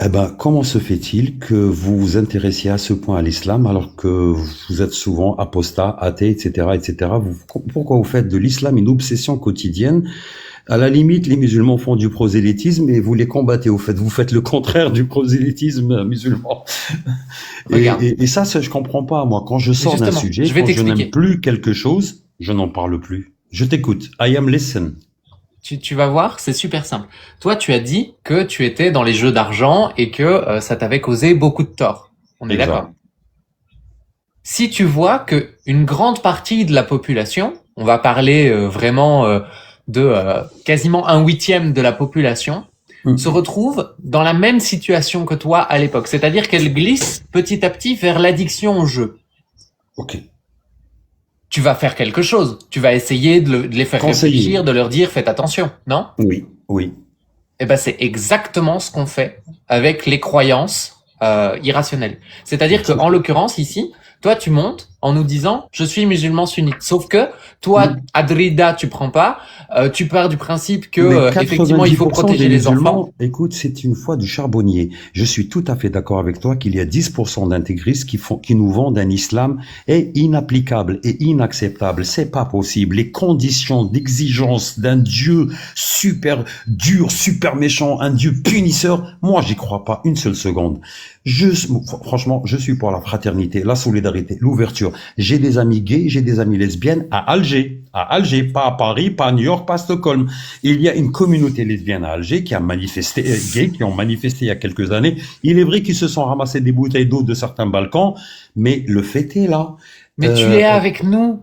eh ben, comment se fait-il que vous vous intéressiez à ce point à l'islam alors que vous êtes souvent apostat, athée, etc., etc. Pourquoi vous faites de l'islam une obsession quotidienne? À la limite, les musulmans font du prosélytisme et vous les combattez. Au fait, vous faites le contraire du prosélytisme musulman. Regarde. Et ça, je comprends pas, moi. Quand je sors d'un Justement, sujet, je vais quand je t'expliquer. n'aime plus quelque chose, je n'en parle plus. Je t'écoute. I am listen. Tu vas voir, c'est super simple. Toi, tu as dit que tu étais dans les jeux d'argent et que ça t'avait causé beaucoup de tort. On est Exact. d'accord. Si tu vois que une grande partie de la population, on va parler vraiment de quasiment 1/8 de la population, se retrouve dans la même situation que toi à l'époque. C'est-à-dire qu'elle glisse petit à petit vers l'addiction au jeu. Ok. Tu vas faire quelque chose. Tu vas essayer de les faire Conseiller. réfléchir, de leur dire faites attention, non? Oui, oui. Eh ben, c'est exactement ce qu'on fait avec les croyances irrationnelles. C'est-à-dire que, en l'occurrence, ici, toi, tu montes en nous disant, je suis musulman sunnite. Sauf que, toi, Adrida, tu prends pas, tu pars du principe que, Mais effectivement, il faut 90% protéger des les musulmans, enfants. écoute, c'est une foi du charbonnier. Je suis tout à fait d'accord avec toi qu'il y a 10% d'intégristes qui nous vendent un islam est inapplicable et inacceptable. C'est pas possible. Les conditions d'exigence d'un Dieu super dur, super méchant, un Dieu punisseur, moi, j'y crois pas une seule seconde. Franchement, je suis pour la fraternité, la solidarité, l'ouverture. sûr. J'ai des amis gays, j'ai des amis lesbiennes à Alger, pas à Paris, pas à New York, pas à Stockholm. Il y a une communauté lesbienne à Alger qui a manifesté, gays qui ont manifesté il y a quelques années. Il est vrai qu'ils se sont ramassés des bouteilles d'eau de certains balcons, mais le fait est là. Mais tu es avec nous.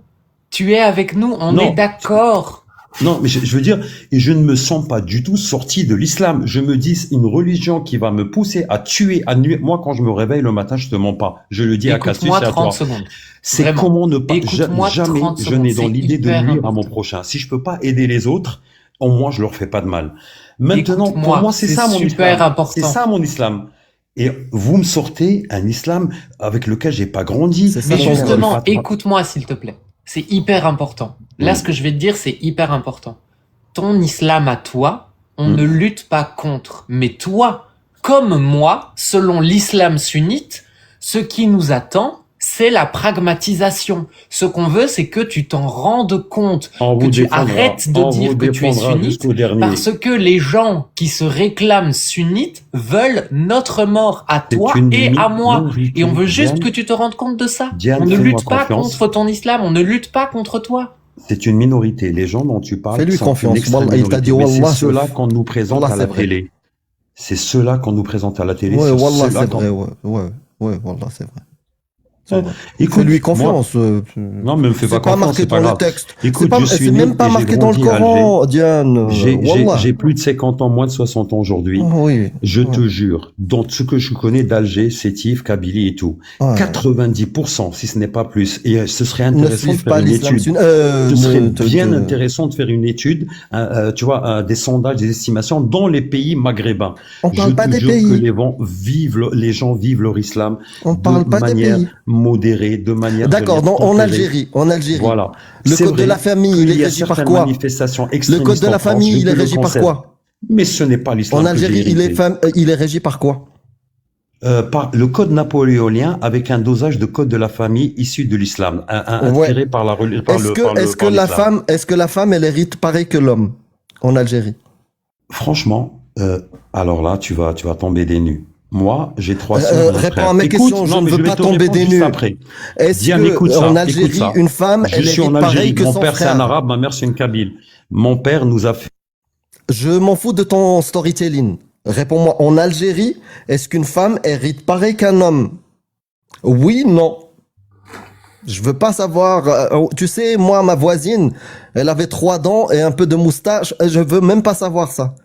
Tu es avec nous. On non, est d'accord. Non, mais je veux dire, et je ne me sens pas du tout sorti de l'islam. Je me dis, une religion qui va me pousser à tuer, à nuire. Moi, quand je me réveille le matin, je te mens pas. Je le dis à Cassius et à toi. 30 secondes. C'est Vraiment. comment ne pas, Écoute-moi jamais 30 je n'ai dans secondes, l'idée de c'est nuire hyper à mon important. prochain. Si je peux pas aider les autres, au moins je leur fais pas de mal. Maintenant, pour Écoute-moi, moi, c'est ça mon super islam. important. C'est ça mon islam. Et vous me sortez un islam avec lequel j'ai pas grandi. C'est ça, Mais non, justement, non, écoute-moi s'il te plaît. C'est hyper important. Là, ce que je vais te dire, c'est hyper important. Ton islam à toi, on ne lutte pas contre. Mais toi, comme moi, selon l'islam sunnite, ce qui nous attend, c'est la pragmatisation. Ce qu'on veut, c'est que tu t'en rendes compte, On que vous tu défendra. arrêtes de On dire vous que tu es défendra sunnite, jusqu'au dernier. parce que les gens qui se réclament sunnites veulent notre mort à C'est toi une et à moi. minorité. Et on veut juste Diane, que tu te rendes compte de ça. Diane, On ne fais-moi lutte pas confiance. contre ton islam, on ne lutte pas contre toi. C'est une minorité. Les gens dont tu parles Fais-lui sont confiance. une extrême Wallah, il t'a dit, minorité. Mais Wallah, c'est ceux-là je- qu'on nous présente Wallah, à c'est la vrai. télé. C'est ceux-là qu'on nous présente à la télé. Ouais, c'est Wallah, ceux-là c'est qu'on- vrai, ouais, Wallah, c'est vrai. C'est vrai. Écoute, Fais-lui moi- confiance. Non, mais me fais C'est pas pas confiance, marqué c'est pas dans le grave. texte. Écoute, C'est pas- je suis c'est né même pas et j'ai marqué dans le grandi à Coran, Diane. Wallah. J'ai plus de 50 ans, moins de 60 ans aujourd'hui. Oh, oui. Je te Ouais. jure, dans ce que je connais d'Alger, Sétif, Kabylie et tout, Ouais. 90%, si ce n'est pas plus. Et ce serait Ne intéressant de suive faire pas une l'islam étude. sunnite. Ce serait ne te- bien te- intéressant de faire une étude, tu vois, des sondages, des estimations dans les pays maghrébins. On parle Je pas te des jure que pays. les gens vivent leur islam On parle de pas des manière pays. modérée, de manière. de D'accord, les en tempérer. Algérie. En Algérie. Voilà. Le C'est code de vrai la famille, qu'il il y est a régi par certaines quoi? manifestations Le extrémistes code de en la France, famille, je il te est le régi par concède. quoi? Mais ce n'est pas l'islam En que j'ai Algérie, hérité. il est régi par quoi? Par le code napoléonien avec un dosage de code de la famille issu de l'islam, Ouais. inspiré par la reli- par Est-ce le que, par le- est-ce que par la l'islam. femme, est-ce que la femme, elle hérite pareil que l'homme en Algérie? Franchement, alors là, tu vas tomber des nues. Moi, j'ai 3 sœurs. et un réponds frère. à mes Écoute, questions, je non, ne mais veux vais pas te tomber répondre des juste nues. après. Est-ce Diane, que écoute ça, en écoute Algérie, ça. une femme, Je elle suis en hérite pareil Algérie. que Mon son père, c'est un frère? arabe, ma mère, c'est une kabyle. Mon père nous a fait. Je m'en fous de ton storytelling. Réponds-moi, en Algérie, est-ce qu'une femme hérite pareil qu'un homme? Oui, non. Je veux pas savoir. Tu sais, moi, ma voisine, elle avait 3 dents et un peu de moustache. Je veux même pas savoir ça.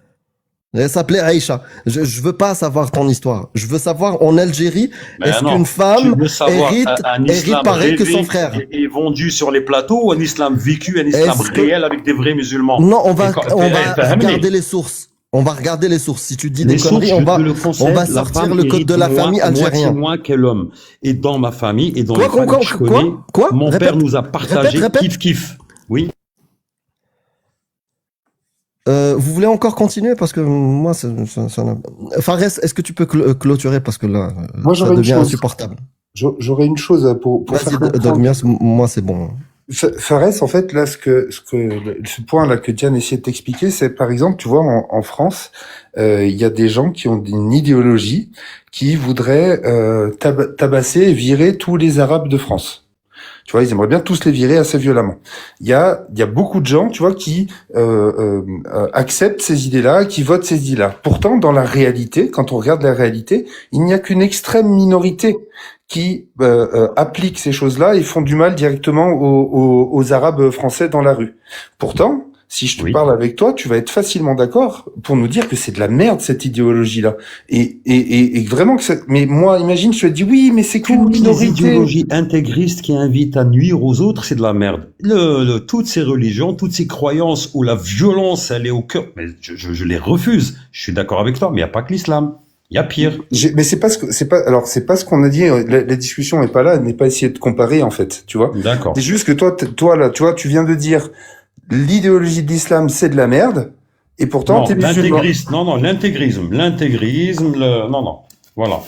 Elle s'appelait Aïcha. Je veux pas savoir ton histoire. Je veux savoir en Algérie, Mais est-ce non, qu'une femme tu veux savoir hérite, un hérite islam pareil que rêvé son frère? et vendu sur les plateaux ou un islam vécu, un islam Est-ce que- réel avec des vrais musulmans? Non, on va Et quand- regarder les sources. On va regarder les sources. Si tu dis Les des conneries, sources, on va, je te le concède, on va la sortir femme le code hérite de la famille moitié algérien. moins que l'homme. Et dans ma famille, et dans Quoi, les quoi, familles que je quoi, connais, quoi mon Répète. père nous a partagé Répète. kiff. Oui. Vous voulez encore continuer parce que moi, Fares, est-ce que tu peux clôturer parce que là, Moi, ça j'aurais une devient chose. insupportable. J'aurais une chose pour Vas-y, faire comprendre. Dogmias, moi c'est bon. Fares, en fait, là, ce point-là que Diane essayait de t'expliquer, c'est par exemple, tu vois, en France, il y a des gens qui ont une idéologie qui voudraient tabasser et virer tous les Arabes de France. Tu vois, ils aimeraient bien tous les virer assez violemment. Il y a beaucoup de gens, tu vois, qui acceptent ces idées-là, qui votent ces idées-là. Pourtant, dans la réalité, quand on regarde la réalité, il n'y a qu'une extrême minorité qui appliquent ces choses-là et font du mal directement aux Arabes français dans la rue. Pourtant, si je te parle avec toi, tu vas être facilement d'accord pour nous dire que c'est de la merde cette idéologie-là. Et vraiment que mais moi, imagine, je te dis oui, mais c'est qu'une Toutes les minorité. idéologies intégristes qui invitent à nuire aux autres, c'est de la merde. Toutes ces religions, toutes ces croyances où la violence, elle est au cœur, mais je les refuse. Je suis d'accord avec toi, mais il n'y a pas que l'islam. Il y a pire. Mais c'est pas ce qu'on a dit. La discussion est pas là. Elle n'est pas essayer de comparer en fait. Tu vois. D'accord. C'est juste que toi là, tu vois, tu viens de dire l'idéologie de l'islam c'est de la merde. Et pourtant Non, t'es musulman. l'intégrisme, non. Voilà.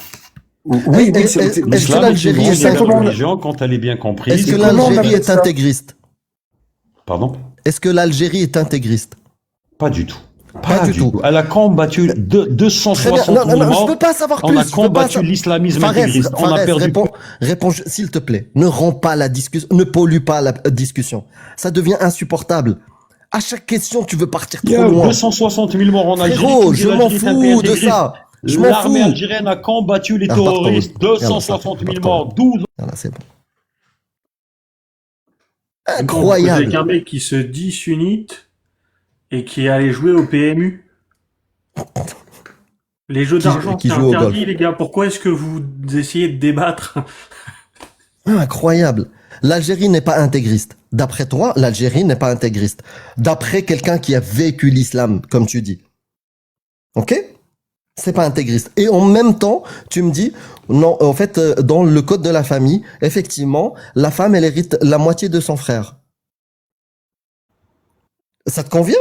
Oui, Est-ce c'est que L'islam l'Algérie est est une grande comment- religion quand elle est bien comprise. Est-ce que comment on l'Algérie appelle est ça intégriste? Pardon? Est-ce que l'Algérie est intégriste? Pas du tout. Pas du tout. Elle a combattu Très bien. 260 Non, 000 non, non, je morts. veux pas savoir On plus. a je veux pas combattu sa- l'islamisme Fares, intégriste. On a Fares, perdu. réponds, s'il te plaît. Ne rends pas la discussion, ne pollue pas la discussion. Ça devient insupportable. À chaque question, tu veux partir Il y trop a loin. 260 000 morts en Algérie. Frérot, Tu me dis je m'en l'Algérie, c'est un pays fous de intégriste. ça. Je m'en L'armée fous. algérienne a combattu les Ah, pardon. terroristes. Yallah, 260 000 pardon. morts. 12. Voilà, c'est bon. Avec Incroyable. un mec qui se dit sunnite et qui est allé jouer au PMU. Les jeux d'argent, qui c'est joue au interdit, golf. les gars. Pourquoi est-ce que vous essayez de débattre? Incroyable. L'Algérie n'est pas intégriste. D'après toi, l'Algérie n'est pas intégriste. D'après quelqu'un qui a vécu l'islam, comme tu dis. Ok? C'est pas intégriste. Et en même temps, tu me dis, non, en fait, dans le code de la famille, effectivement, la femme, elle hérite la moitié de son frère. Ça te convient?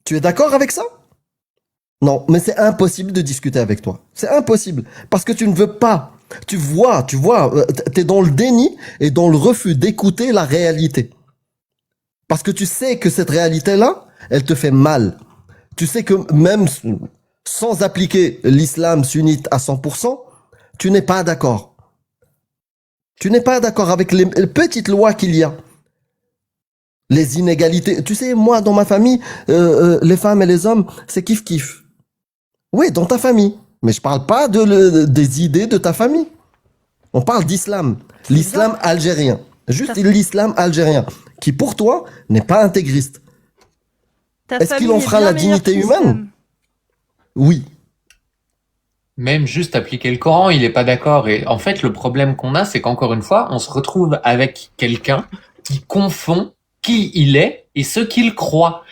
Tu es d'accord avec ça? Non, mais c'est impossible de discuter avec toi. C'est impossible. Parce que tu ne veux pas. Tu vois, t'es dans le déni et dans le refus d'écouter la réalité. Parce que tu sais que cette réalité-là, elle te fait mal. Tu sais que même sans appliquer l'islam sunnite à 100%, tu n'es pas d'accord. Tu n'es pas d'accord avec les petites lois qu'il y a. Les inégalités. Tu sais, moi, dans ma famille, les femmes et les hommes, c'est kiff-kiff. Oui, dans ta famille. Mais je parle pas des idées de ta famille. On parle d'islam. L'islam algérien. Juste l'islam algérien. Qui, pour toi, n'est pas intégriste. Est-ce qu'il en fera la dignité humaine? Oui. Même juste appliquer le Coran, il est pas d'accord. Et en fait, le problème qu'on a, c'est qu'encore une fois, on se retrouve avec quelqu'un qui confond qui il est et ce qu'il croit.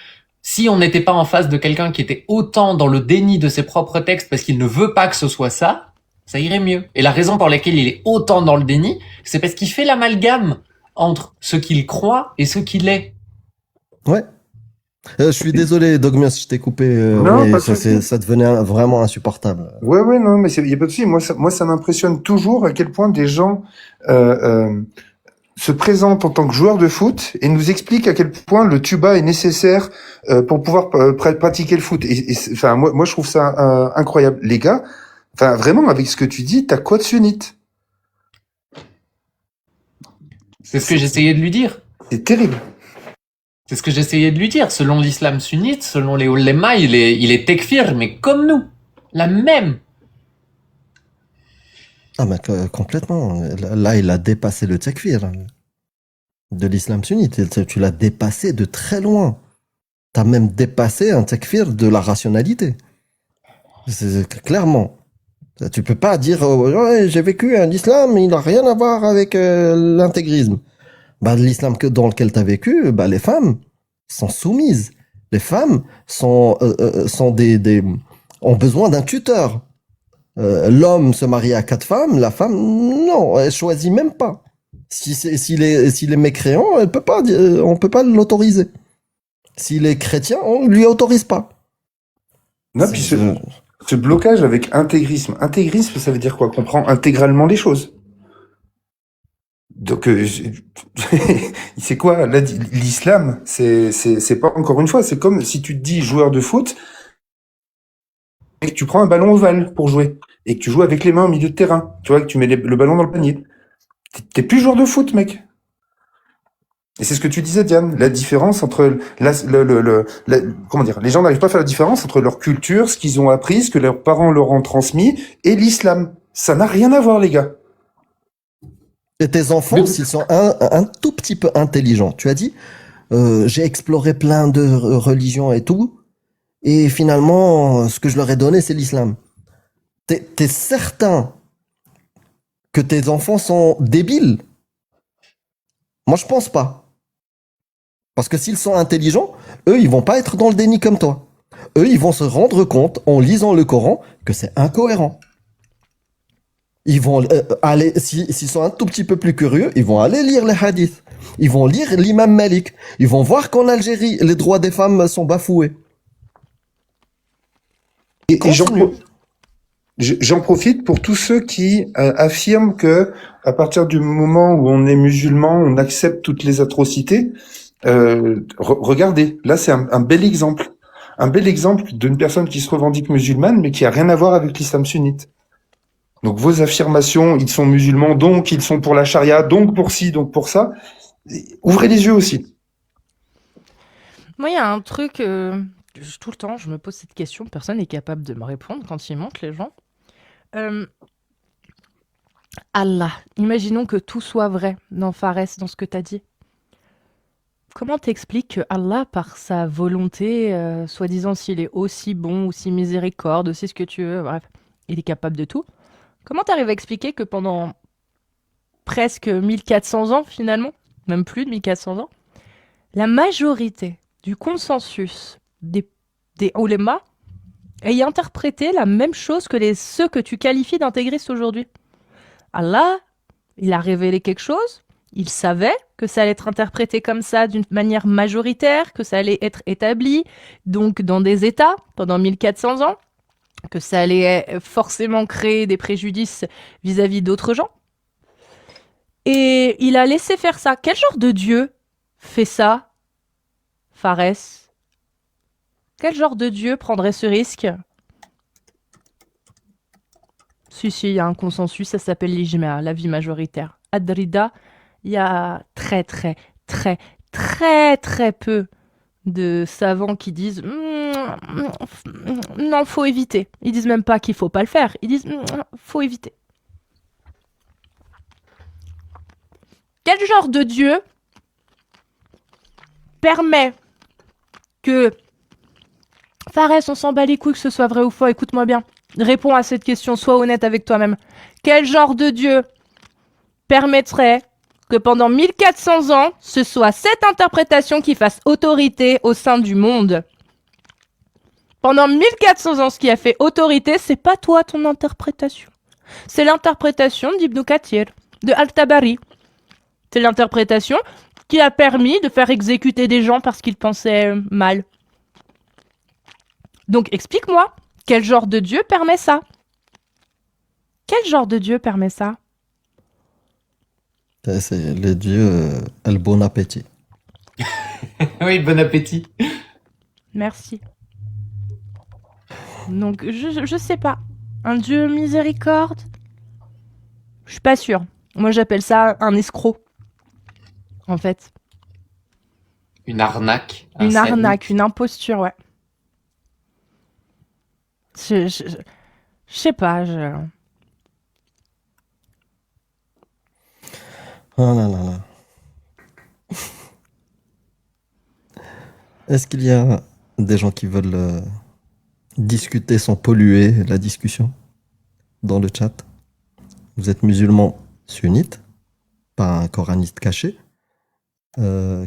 Si on n'était pas en face de quelqu'un qui était autant dans le déni de ses propres textes parce qu'il ne veut pas que ce soit ça, ça irait mieux. Et la raison pour laquelle il est autant dans le déni, c'est parce qu'il fait l'amalgame entre ce qu'il croit et ce qu'il est. Ouais. Je suis désolé, Dogmios, je t'ai coupé. Non, mais pas de souci. ça devenait vraiment insupportable. Ouais, non, mais il y a pas de souci. Moi, ça m'impressionne toujours à quel point des gens se présentent en tant que joueurs de foot et nous expliquent à quel point le tuba est nécessaire pour pouvoir pratiquer le foot. Enfin, moi, je trouve ça incroyable, les gars. Enfin, vraiment, avec ce que tu dis, t'as quoi de sunnite? C'est ce que j'essayais de lui dire. C'est terrible. C'est ce que j'essayais de lui dire. Selon l'islam sunnite, selon les ulémas, il est tekfir, mais comme nous. La même. Ah, mais complètement. Là, il a dépassé le takfir de l'islam sunnite. Tu l'as dépassé de très loin. T'as même dépassé un takfir de la rationalité. Clairement. Tu peux pas dire, ouais, j'ai vécu un islam, il n'a rien à voir avec l'intégrisme. Bah, l'islam dans lequel tu as vécu, bah, les femmes sont soumises. Les femmes sont ont besoin d'un tuteur. L'homme se marie à 4 femmes, la femme, non, elle choisit même pas. S'il est mécréant, on peut pas l'autoriser. S'il est chrétien, on lui autorise pas. Non, puis ce blocage avec intégrisme. Intégrisme, ça veut dire quoi? Qu'on prend intégralement les choses. Donc, c'est quoi? Là, l'islam, c'est pas, encore une fois, c'est comme si tu te dis joueur de foot et que tu prends un ballon ovale pour jouer et que tu joues avec les mains au milieu de terrain. Tu vois, que tu mets le ballon dans le panier. T'es plus joueur de foot, mec. Et c'est ce que tu disais, Diane. La différence entre comment dire? Les gens n'arrivent pas à faire la différence entre leur culture, ce qu'ils ont appris, ce que leurs parents leur ont transmis et l'islam. Ça n'a rien à voir, les gars. Et tes enfants, s'ils sont un tout petit peu intelligents, tu as dit, j'ai exploré plein de religions et tout, et finalement, ce que je leur ai donné, c'est l'islam. T'es certain que tes enfants sont débiles? Moi, je pense pas. Parce que s'ils sont intelligents, eux, ils vont pas être dans le déni comme toi. Eux, ils vont se rendre compte, en lisant le Coran, que c'est incohérent. Ils vont aller, s'ils sont un tout petit peu plus curieux, ils vont aller lire les hadiths. Ils vont lire l'imam Malik. Ils vont voir qu'en Algérie, les droits des femmes sont bafoués. Et j'en profite pour tous ceux qui affirment que à partir du moment où on est musulman, on accepte toutes les atrocités. Regardez, là c'est un bel exemple. un bel exemple d'une personne qui se revendique musulmane, mais qui a rien à voir avec l'islam sunnite. Donc vos affirmations, ils sont musulmans, donc ils sont pour la charia, donc pour ci, donc pour ça. Ouvrez les yeux aussi. Moi, il y a un truc, tout le temps, je me pose cette question, personne n'est capable de me répondre quand ils montent, les gens. Allah, imaginons que tout soit vrai dans Fares, dans ce que tu as dit. Comment t'expliques que Allah, par sa volonté, soi-disant s'il est aussi bon, aussi miséricorde, aussi ce que tu veux, bref, il est capable de tout. Comment t'arrives à expliquer que pendant presque 1400 ans, finalement, même plus de 1400 ans, la majorité du consensus des ulémas ait interprété la même chose que ceux que tu qualifies d'intégristes aujourd'hui? Allah, il a révélé quelque chose, il savait que ça allait être interprété comme ça d'une manière majoritaire, que ça allait être établi, donc dans des États, pendant 1400 ans, que ça allait forcément créer des préjudices vis-à-vis d'autres gens. Et il a laissé faire ça. Quel genre de Dieu fait ça, Fares? Quel genre de Dieu prendrait ce risque? Si, il y a un consensus, ça s'appelle l'ijma, l'avis majoritaire. Adrida, il y a très peu de savants qui disent non, faut éviter. Ils disent même pas qu'il faut pas le faire, ils disent faut éviter. Quel genre de Dieu permet que Fares, on s'en bat les couilles que ce soit vrai ou faux, écoute-moi bien. Réponds à cette question, sois honnête avec toi-même. Quel genre de Dieu permettrait que pendant 1400 ans, ce soit cette interprétation qui fasse autorité au sein du monde? Pendant 1400 ans, ce qui a fait autorité, c'est pas toi, ton interprétation. C'est l'interprétation d'Ibn Kathir, de Al-Tabari. C'est l'interprétation qui a permis de faire exécuter des gens parce qu'ils pensaient mal. Donc explique-moi, quel genre de Dieu permet ça? Quel genre de Dieu permet ça? C'est le Dieu le bon appétit. Oui, bon appétit. Merci. Donc je sais pas. Un Dieu miséricorde? Je suis pas sûre. Moi j'appelle ça un escroc. En fait. Une arnaque. Une arnaque, une imposture, ouais. Je sais pas, Oh là là là. Est-ce qu'il y a des gens qui veulent discuter sans polluer la discussion dans le chat? Vous êtes musulman sunnite, pas un coraniste caché,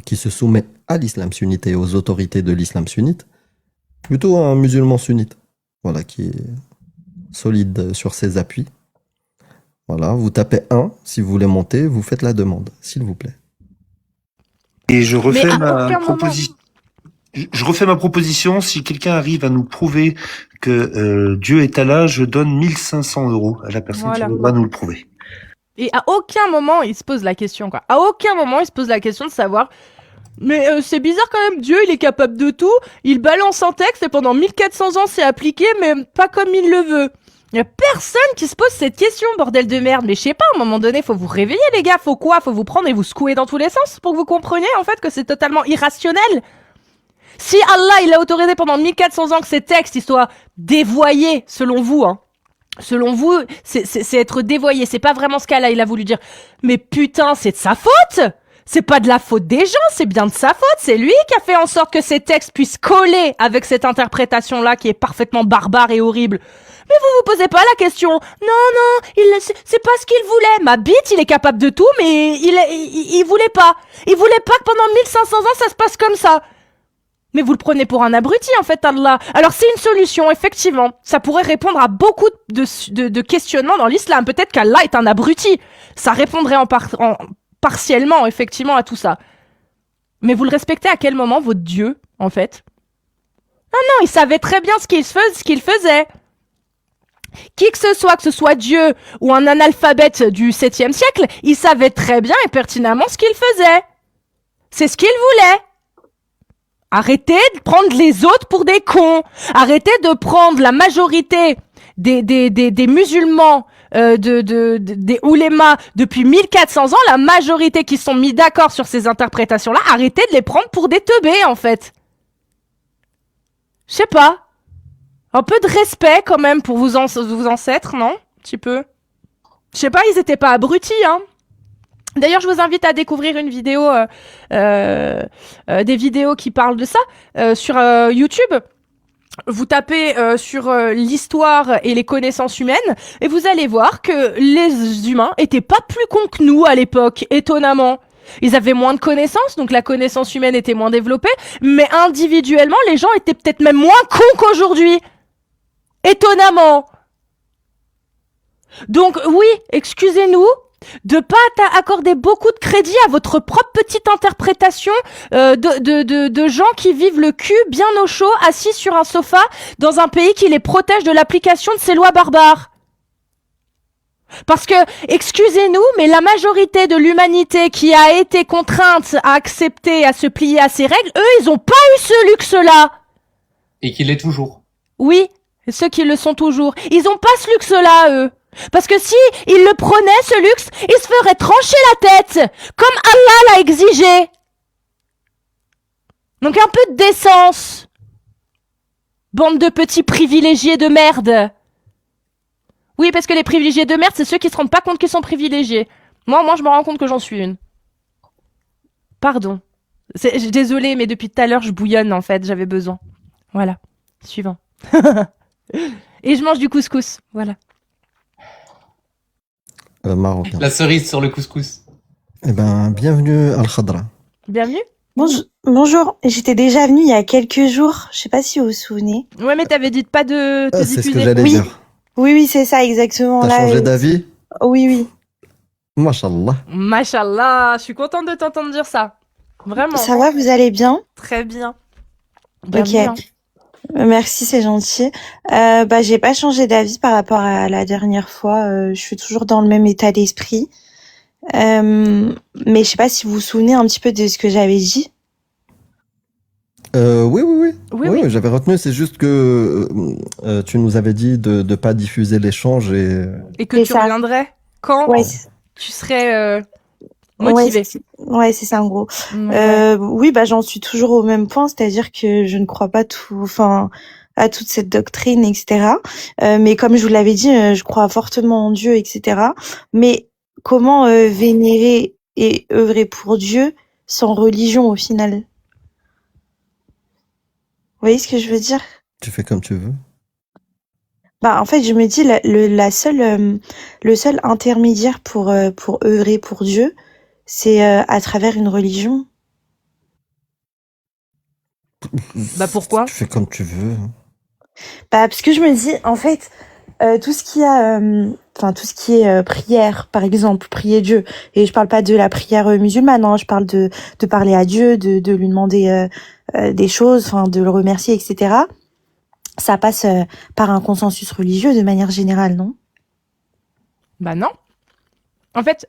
qui se soumet à l'islam sunnite et aux autorités de l'islam sunnite, plutôt un musulman sunnite, voilà, qui est solide sur ses appuis. Voilà, vous tapez 1, si vous voulez monter, vous faites la demande, s'il vous plaît. Et je refais ma proposition. Je refais ma proposition. Si quelqu'un arrive à nous prouver que Dieu est Allah, je donne 1500 € à la personne qui va nous le prouver. Et à aucun moment il se pose la question, quoi. À aucun moment il se pose la question de savoir. Mais c'est bizarre quand même, Dieu il est capable de tout, il balance un texte et pendant 1400 ans c'est appliqué, mais pas comme il le veut. Il y a personne qui se pose cette question, bordel de merde. Mais je sais pas, à un moment donné, faut vous réveiller les gars, faut quoi? Faut vous prendre et vous secouer dans tous les sens pour que vous compreniez en fait que c'est totalement irrationnel. Si Allah il a autorisé pendant 1400 ans que ces textes ils soient dévoyés, selon vous, hein. Selon vous, c'est être dévoyé, c'est pas vraiment ce qu'Allah il a voulu dire. Mais putain, c'est de sa faute! C'est pas de la faute des gens, c'est bien de sa faute. C'est lui qui a fait en sorte que ces textes puissent coller avec cette interprétation-là qui est parfaitement barbare et horrible. Mais vous posez pas la question. Non, c'est pas ce qu'il voulait. Ma bite, il est capable de tout, mais il voulait pas. Il voulait pas que pendant 1500 ans ça se passe comme ça. Mais vous le prenez pour un abruti, en fait, Allah. Alors c'est une solution, effectivement. Ça pourrait répondre à beaucoup de questionnements dans l'islam. Peut-être qu'Allah est un abruti. Ça répondrait partiellement, effectivement, à tout ça. Mais vous le respectez à quel moment, votre Dieu, en fait? Non, il savait très bien ce qu'il faisait. Qui que ce soit Dieu ou un analphabète du 7e siècle, il savait très bien et pertinemment ce qu'il faisait. C'est ce qu'il voulait. Arrêtez de prendre les autres pour des cons. Arrêtez de prendre la majorité des musulmans, des oulémas depuis 1400 ans, la majorité qui sont mis d'accord sur ces interprétations-là. Arrêtez de les prendre pour des teubés, en fait. Je sais pas. Un peu de respect quand même pour vos ancêtres, non? Un petit peu. Je sais pas, ils étaient pas abrutis, hein. D'ailleurs, je vous invite à découvrir une vidéo, des vidéos qui parlent de ça sur YouTube. Vous tapez sur l'histoire et les connaissances humaines et vous allez voir que les humains étaient pas plus cons que nous à l'époque, étonnamment. Ils avaient moins de connaissances, donc la connaissance humaine était moins développée, mais individuellement, les gens étaient peut-être même moins cons qu'aujourd'hui. Étonnamment. Donc oui, excusez-nous de pas accorder beaucoup de crédit à votre propre petite interprétation de gens qui vivent le cul bien au chaud, assis sur un sofa dans un pays qui les protège de l'application de ces lois barbares. Parce que, excusez-nous, mais la majorité de l'humanité qui a été contrainte à accepter, à se plier à ces règles, eux, ils ont pas eu ce luxe-là. Et qu'il est toujours. Oui, ceux qui le sont toujours. Ils ont pas ce luxe-là, eux. Parce que si ils le prenaient, ce luxe, ils se feraient trancher la tête, comme Allah l'a exigé. Donc un peu de décence. Bande de petits privilégiés de merde. Oui, parce que les privilégiés de merde, c'est ceux qui se rendent pas compte qu'ils sont privilégiés. Moi, je me rends compte que j'en suis une. Pardon. Désolée, mais depuis tout à l'heure, je bouillonne, en fait. J'avais besoin. Voilà. Suivant. Et je mange du couscous. Voilà. Marocain. La cerise sur le couscous. Eh ben, bienvenue Al-Khadra. Bienvenue. Bonjour. J'étais déjà venue il y a quelques jours. Je sais pas si vous vous souvenez. Ouais, mais t'avais dit de pas de te C'est diffuser. ce que j'allais dire. Oui, c'est ça, exactement. T'as changé d'avis? Oui. Mashallah. Mashallah, je suis contente de t'entendre dire ça. Vraiment. Ça va, vous allez bien? Très bien. Ok. Merci, c'est gentil. J'ai pas changé d'avis par rapport à la dernière fois. Je suis toujours dans le même état d'esprit. Mais je sais pas si vous vous souvenez un petit peu de ce que j'avais dit. Oui, j'avais retenu. C'est juste que tu nous avais dit de pas diffuser l'échange et que tu reviendrais quand tu serais motivé. Ouais, c'est ça en gros. J'en suis toujours au même point, c'est-à-dire que je ne crois pas à toute cette doctrine, etc. Mais comme je vous l'avais dit, je crois fortement en Dieu, etc. Mais comment vénérer et œuvrer pour Dieu sans religion au final? Vous voyez ce que je veux dire? Tu fais comme tu veux. En fait, je me dis le seul intermédiaire pour œuvrer pour Dieu, c'est à travers une religion. Pourquoi? Tu fais comme tu veux. Parce que je me dis, en fait, tout ce qui est prière, par exemple, prier Dieu. Et je parle pas de la prière musulmane, hein, je parle de parler à Dieu, de lui demander des choses, de le remercier, etc. Ça passe par un consensus religieux de manière générale, non? Non. En fait,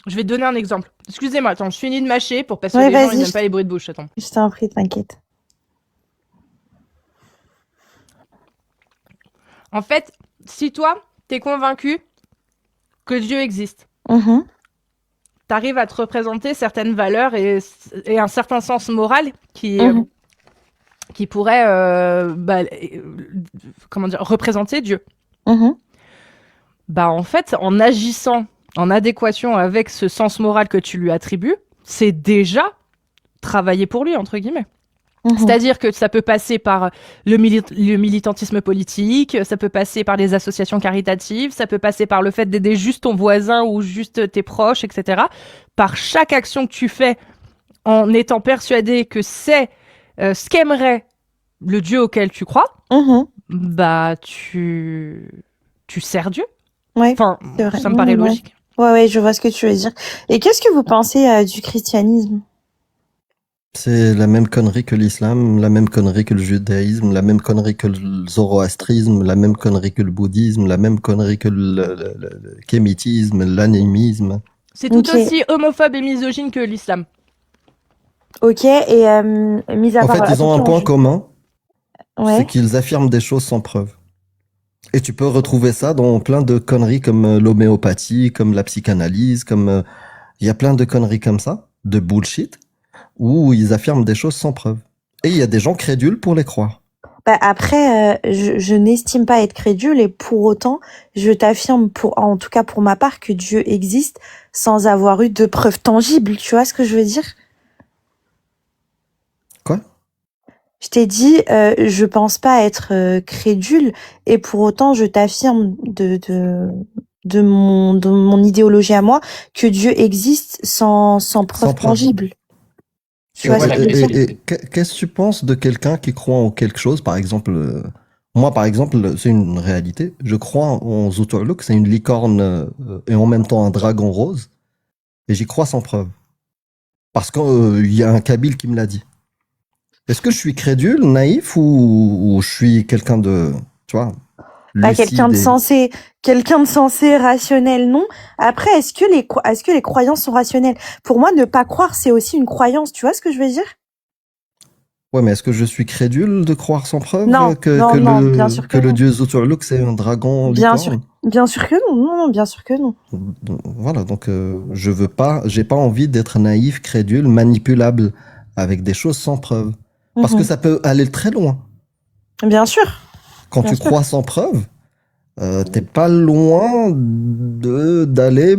je vais te donner un exemple. Excusez-moi, attends, je finis de mâcher parce que les gens, ils n'aiment pas les bruits de bouche, attends. Je t'en prie, t'inquiète. En fait, si toi, t'es convaincu que Dieu existe, t'arrives à te représenter certaines valeurs et un certain sens moral qui pourrait représenter Dieu. En fait, en agissant en adéquation avec ce sens moral que tu lui attribues, c'est déjà travailler pour lui, entre guillemets. C'est-à-dire que ça peut passer par le militantisme politique, ça peut passer par les associations caritatives, ça peut passer par le fait d'aider juste ton voisin ou juste tes proches, etc. Par chaque action que tu fais en étant persuadé que c'est ce qu'aimerait le Dieu auquel tu crois, tu sers Dieu. Ouais, ça me paraît logique. Ouais, je vois ce que tu veux dire. Et qu'est-ce que vous pensez du christianisme? C'est la même connerie que l'islam, la même connerie que le judaïsme, la même connerie que le zoroastrisme, la même connerie que le bouddhisme, la même connerie que le kémitisme, l'animisme. C'est tout aussi homophobe et misogyne que l'islam. Ok, et mis à En part... fait, ils ont un attention, point commun, c'est Ouais. qu'ils affirment des choses sans preuve. Et tu peux retrouver ça dans plein de conneries comme l'homéopathie, comme la psychanalyse, comme il y a plein de conneries comme ça, de bullshit, où ils affirment des choses sans preuve. Et il y a des gens crédules pour les croire. Bah après, je n'estime pas être crédule et pour autant, je t'affirme, en tout cas pour ma part, que Dieu existe sans avoir eu de preuves tangibles. Tu vois ce que je veux dire? Quoi? Je t'ai dit, je pense pas être crédule et pour autant, je t'affirme de mon idéologie à moi que Dieu existe sans preuves Sans preuve. tangibles. Tu Et vois ce voilà, que je veux dire? Qu'est-ce que tu penses de quelqu'un qui croit en quelque chose, par exemple, moi, par exemple, c'est une réalité. Je crois en Zutuluk, c'est une licorne et en même temps un dragon rose, et j'y crois sans preuve. Parce qu'il y a un Kabyle qui me l'a dit. Est-ce que je suis crédule, naïf, ou je suis quelqu'un de, tu vois, Bah, quelqu'un de lucide sensé, rationnel, non. Après, est-ce que les croyances sont rationnelles? Pour moi, ne pas croire, c'est aussi une croyance. Tu vois ce que je veux dire? Ouais, mais est-ce que je suis crédule de croire sans preuve Non, non, bien sûr que le non. dieu Zutuluk, c'est un dragon Bien licorne? sûr que non. Non, bien sûr que non. Voilà, donc j'ai pas envie d'être naïf, crédule, manipulable avec des choses sans preuve. Parce que Mhm. ça peut aller très loin. Bien sûr. Quand Bien tu sûr. crois sans preuve, t'es pas loin d'aller,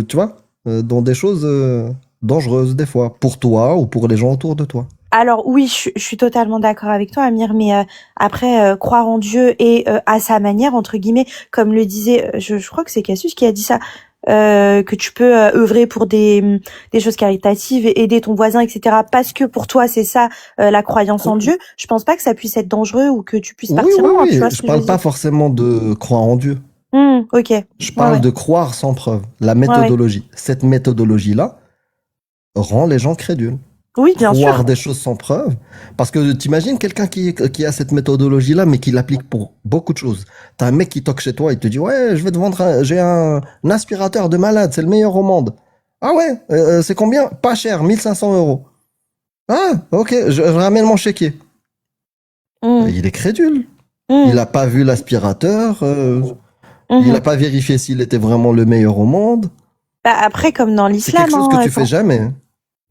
tu vois, dans des choses dangereuses des fois, pour toi ou pour les gens autour de toi. Alors oui, je suis totalement d'accord avec toi, Amir, mais après, croire en Dieu et à sa manière, entre guillemets, comme le disait, je crois que c'est Cassius qui a dit ça, que tu peux œuvrer pour des choses caritatives et aider ton voisin, etc. Parce que pour toi, c'est ça, la croyance en Dieu. Je pense pas que ça puisse être dangereux ou que tu puisses Oui, partir oui, loin, tu oui, vois ce je que je veux parle pas dire? forcément de croire en Dieu. Ok. Je Ouais, parle ouais. de croire sans preuve. La Ouais, ouais. méthodologie. Cette méthodologie-là rend les gens crédules. Oui, bien Croire sûr. des choses sans preuve. Parce que t'imagines quelqu'un qui a cette méthodologie-là, mais qui l'applique pour beaucoup de choses. T'as un mec qui toque chez toi, il te dit, ouais, je vais te vendre, j'ai un aspirateur de malade, c'est le meilleur au monde. Ah ouais, c'est combien? Pas cher, 1500 euros. Ah, ok, je ramène mon chéquier. Mm. Il est crédule. Mm. Il a pas vu l'aspirateur, il Mhm. a pas vérifié s'il était vraiment le meilleur au monde. Bah, après, comme dans C'est l'islam, quelque chose que hein, tu fais attends. jamais. Hein.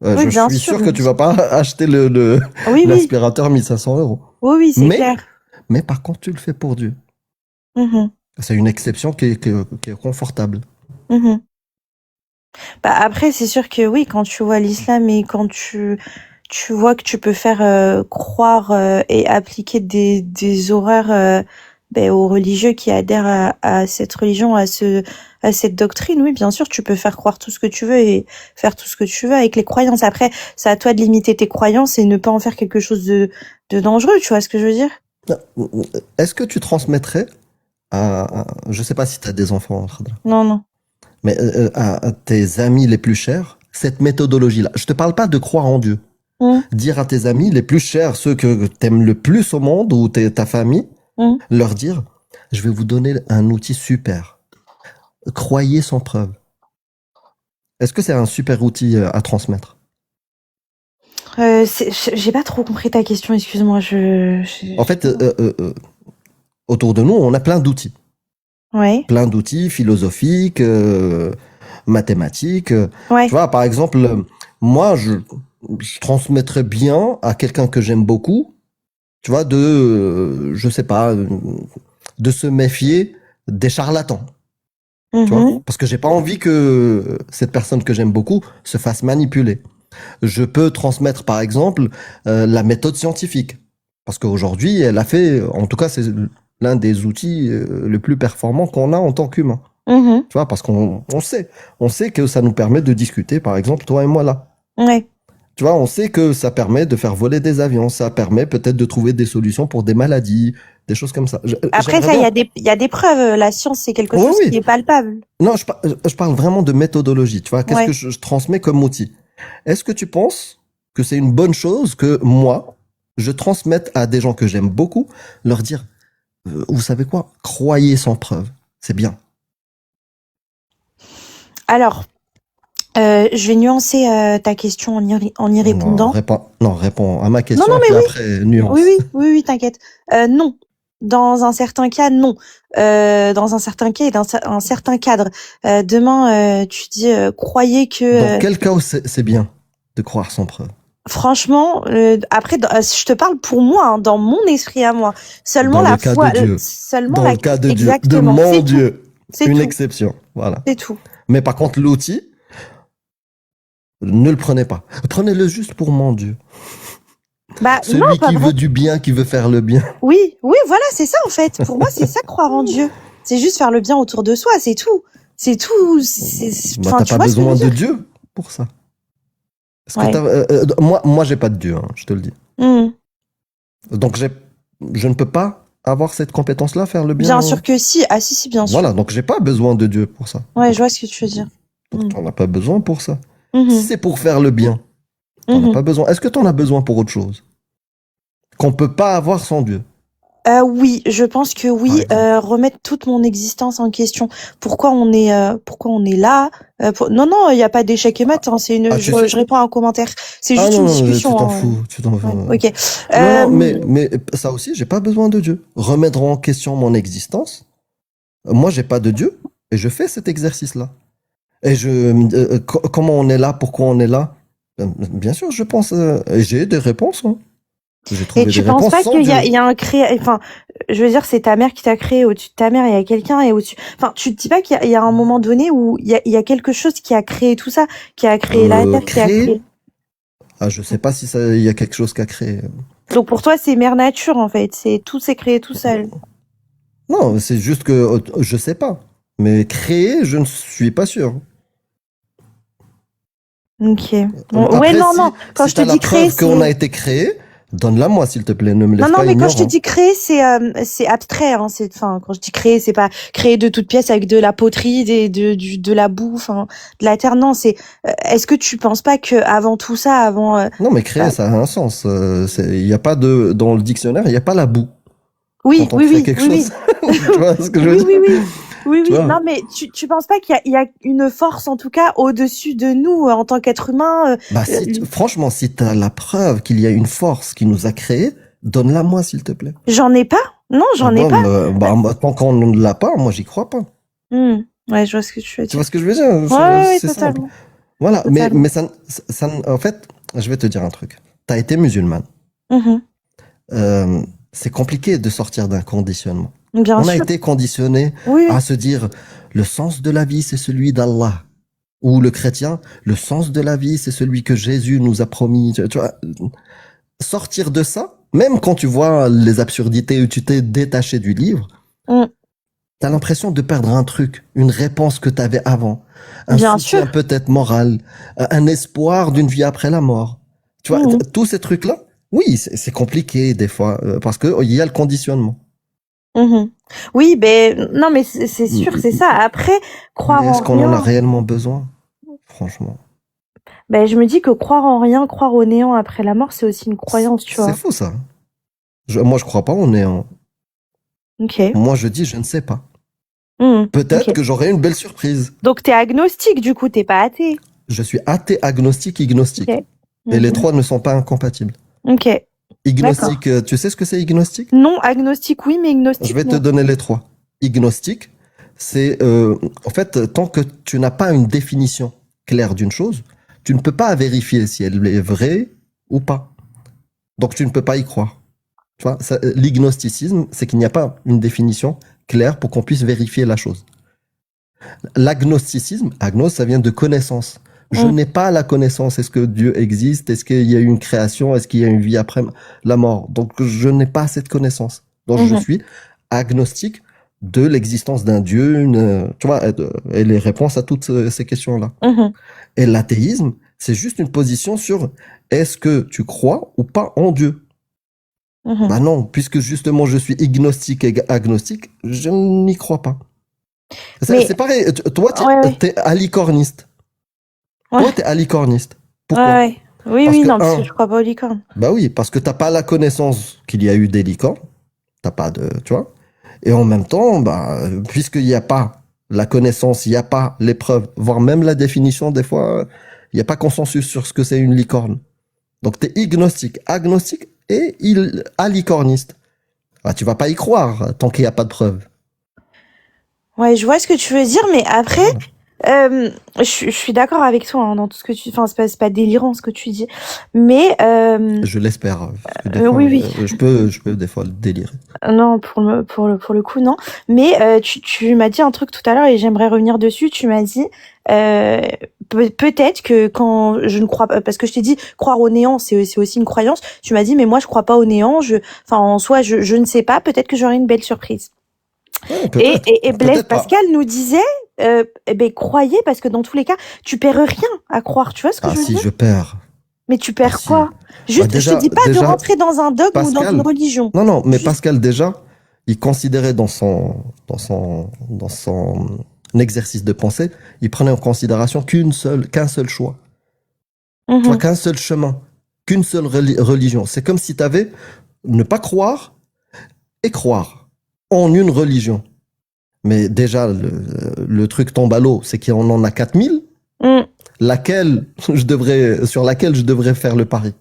Oui, Je bien suis sûr. sûr que tu vas pas acheter Oui, oui. l'aspirateur 1500 euros. Oui, oui, c'est Mais, clair. mais par contre, tu le fais pour Dieu. Mhm. C'est une exception qui est confortable. Mhm. Bah, après, c'est sûr que oui, quand tu vois l'islam et quand tu vois que tu peux faire croire et appliquer des horreurs ben, aux religieux qui adhèrent à cette religion, à cette doctrine, oui, bien sûr, tu peux faire croire tout ce que tu veux et faire tout ce que tu veux avec les croyances. Après, c'est à toi de limiter tes croyances et ne pas en faire quelque chose de dangereux, tu vois ce que je veux dire? Est-ce que tu transmettrais je sais pas si tu as des enfants, Khadra, Non, non. mais à tes amis les plus chers, cette méthodologie-là. Je te parle pas de croire en Dieu. Mm. Dire à tes amis les plus chers, ceux que t'aimes le plus au monde ou ta famille, Mm. leur dire, je vais vous donner un outil super. Croyez sans preuve. Est-ce que c'est un super outil à transmettre? J'ai pas trop compris ta question, excuse-moi. En fait, autour de nous, on a plein d'outils. Ouais, Plein d'outils philosophiques, mathématiques. ouais. Tu vois, par exemple, moi, je transmettrais bien à quelqu'un que j'aime beaucoup, tu vois, je sais pas, de se méfier des charlatans. Tu vois, Mhm. parce que j'ai pas envie que cette personne que j'aime beaucoup se fasse manipuler. Je peux transmettre, par exemple, la méthode scientifique. Parce qu'aujourd'hui, elle a fait, en tout cas, c'est l'un des outils les plus performants qu'on a en tant qu'humain. Mhm. Tu vois, parce on sait que ça nous permet de discuter, par exemple, toi et moi là. Ouais. Tu vois, on sait que ça permet de faire voler des avions, ça permet peut-être de trouver des solutions pour des maladies, des choses comme ça. Après, J'aimerais ça, bien. il y a des preuves. La science, c'est quelque Oui, chose qui oui. est palpable. Non, je parle vraiment de méthodologie. Tu vois, qu'est-ce Ouais. que je transmets comme outil? Est-ce que tu penses que c'est une bonne chose que moi, je transmette à des gens que j'aime beaucoup, leur dire, vous savez quoi? Croyez sans preuve. C'est bien. Alors, Je vais nuancer ta question en y répondant. Réponds à ma question, Non, mais puis oui. après, nuance. Oui, t'inquiète. Non. Dans un certain cas, non. Dans un certain cas et dans un certain cadre. Demain, tu dis, croyez que... Dans quel cas où c'est bien de croire sans preuve? Franchement, après, je te parle pour moi, hein, dans mon esprit à moi. Seulement Dans la le cas foi, de Dieu. seulement Dans le cas de Dieu, de exactement. mon C'est Dieu. tout. C'est Une tout. exception, voilà. C'est tout. Mais par contre, l'outil, ne le prenez pas. Prenez-le juste pour mon Dieu. Bah, Celui non, pas qui vrai. veut du bien, qui veut faire le bien. Oui, voilà, c'est ça en fait. Pour moi, c'est ça croire en Dieu. C'est juste faire le bien autour de soi, c'est tout. C'est tout. Bah, Enfin, t'as tu pas vois ce que je besoin veux de dire. Dieu pour ça. Est-ce Ouais. que moi, j'ai pas de Dieu, hein, je te le dis. Hmm. Donc, je ne peux pas avoir cette compétence-là, faire le bien. Bien sûr que si. Ah si, bien sûr. Voilà, donc j'ai pas besoin de Dieu pour ça. Ouais, je vois ce que tu veux dire. Donc, t'en as pas besoin pour ça. Mhm. Si c'est pour faire le bien, t'en as Mhm. pas besoin. Est-ce que t'en as besoin pour autre chose? Qu'on peut pas avoir sans Dieu? Oui, je pense que oui. Remettre toute mon existence en question. Pourquoi on est là Non, il n'y a pas d'échec et mat. Hein, c'est une. Ah, tu sais- Je réponds à un commentaire. C'est Ah juste non, une non, tu discussion. t'en hein. fous, tu t'en fous. Ouais, ok. Non, mais ça aussi, j'ai pas besoin de Dieu. Remettre en question mon existence. Moi, j'ai pas de Dieu et je fais cet exercice-là. Et comment on est là, pourquoi on est là? Bien sûr, je pense. Et j'ai des réponses. Hein. J'ai Et trouvé tu des penses réponses pas sans qu'il y Dieu. a un enfin, je veux dire, c'est ta mère qui t'a créé, au-dessus de ta mère, il y a quelqu'un, et au-dessus, enfin, tu te dis pas qu'il y a un moment donné où il y a quelque chose qui a créé tout ça, qui a créé la terre, qui a Créer? créé. Ah, je sais pas si il y a quelque chose qu'à créer. Donc pour toi, c'est mère nature, en fait. Tout s'est créé tout seul. Non, c'est juste que je sais pas. Mais créer, je ne suis pas sûr. Ok. Bon, Après, ouais, non, si, non. Quand si je te t'as la dis créer, preuve qu'on a été créé, donne-la-moi, s'il te plaît. Ne me laisse non, pas mais quand je te ignorant. dis créer, c'est abstrait, hein. Enfin, quand je dis créer, c'est pas créer de toutes pièces avec de la poterie, de la boue, enfin, de la terre. Non, est-ce que tu penses pas que avant tout ça, avant, Non, mais créer, ça a un sens. Il y a pas dans le dictionnaire, il n'y a pas la boue. oui, Quand on oui, crée oui, quelque oui, chose. Tu vois ce que je veux oui, dire? oui. Oui, Tu oui. vois. Non, mais tu penses pas qu'il y a une force, en tout cas, au-dessus de nous, en tant qu'être humain, Bah, franchement, si t'as la preuve qu'il y a une force qui nous a créés, donne-la moi, s'il te plaît. j'en ai pas. Non, j'en ai pas. Tant qu'on ne l'a pas, moi, j'y crois pas. Ouais, je vois ce que tu veux Tu dire. vois ce que je veux dire? Ouais, C'est simple. totalement. Voilà, Totalement. mais en fait, je vais te dire un truc. T'as été musulmane. Mhm. C'est compliqué de sortir d'un conditionnement. Bien On sûr. a été conditionné Oui. à se dire le sens de la vie, c'est celui d'Allah. Ou le chrétien, le sens de la vie, c'est celui que Jésus nous a promis. Tu vois, sortir de ça, même quand tu vois les absurdités où tu t'es détaché du livre, t'as l'impression de perdre un truc, une réponse que t'avais avant, un Bien soutien sûr. peut-être moral, un espoir d'une vie après la mort. Tu vois, tous ces trucs-là, oui, c'est compliqué des fois, parce que il y a le conditionnement. Mhm. Oui, ben non, mais c'est sûr, c'est ça. Après, croire Mais en est-ce qu'on en a rien. réellement besoin? Franchement. Ben, je me dis que croire en rien, croire au néant après la mort, c'est aussi une croyance, tu vois. C'est faux, ça. Moi, je crois pas au néant. Ok. Moi, je dis, je ne sais pas. Peut-être que j'aurai une belle surprise. Donc, t'es agnostique, du coup, t'es pas athée. Je suis athée, agnostique, ignostique. Ok. Et les trois ne sont pas incompatibles. Ok. Ignostique, tu sais ce que c'est ignostique? Non, agnostique, oui, mais ignostique, Je vais non. te donner les trois. Ignostique, c'est en fait, tant que tu n'as pas une définition claire d'une chose, tu ne peux pas vérifier si elle est vraie ou pas. Donc tu ne peux pas y croire. Tu vois, l'ignosticisme, c'est qu'il n'y a pas une définition claire pour qu'on puisse vérifier la chose. L'agnosticisme, agnos, ça vient de connaissance. Je n'ai pas la connaissance. Est-ce que Dieu existe? Est-ce qu'il y a une création? Est-ce qu'il y a une vie après la mort? Donc, je n'ai pas cette connaissance. Donc, je suis agnostique de l'existence d'un Dieu, tu vois, et les réponses à toutes ces questions-là. Et l'athéisme, c'est juste une position sur est-ce que tu crois ou pas en Dieu? Bah non, puisque justement je suis ignostique et agnostique, je n'y crois pas. C'est pareil, toi, t'es alicorniste. Toi, t'es alicorniste. Pourquoi? Oui, non, parce que je crois pas aux licornes. Bah oui, parce que t'as pas la connaissance qu'il y a eu des licornes. T'as pas de, tu vois. Et en même temps, bah, puisqu'il n'y a pas la connaissance, il n'y a pas les preuves, voire même la définition, des fois, il n'y a pas consensus sur ce que c'est une licorne. Donc, tu es agnostique et alicorniste. Ah, tu vas pas y croire tant qu'il n'y a pas de preuves. Ouais, je vois ce que tu veux dire, mais après, je suis d'accord avec toi hein, dans tout ce que tu. Enfin, c'est pas délirant ce que tu dis, mais Je l'espère. Parce que des fois, oui, oui. je peux des fois le délirer. Non, pour le coup, non. Mais tu m'as dit un truc tout à l'heure et j'aimerais revenir dessus. Tu m'as dit peut-être que quand je ne crois pas, parce que je t'ai dit croire au néant, c'est aussi une croyance. Tu m'as dit mais moi je crois pas au néant. Enfin en soi, je ne sais pas. Peut-être que j'aurai une belle surprise. Ouais, Et Blaise peut-être pas. Pascal nous disait, eh ben croyez parce que dans tous les cas, tu perds rien à croire. Tu vois ce que Ah je veux si, dire? je perds. Mais tu Ah perds si. quoi? Juste, je te dis pas de rentrer dans un dogme ou dans Pascal, une religion. non, mais Juste- Pascal déjà, il considérait dans son exercice de pensée, il prenait en considération qu'un seul choix. Tu vois, Mhm. qu'un seul chemin, qu'une seule religion. C'est comme si tu avais ne pas croire et croire en une religion. Mais déjà, le truc tombe à l'eau, c'est qu'on en a 4000, Mm. sur laquelle je devrais faire le pari.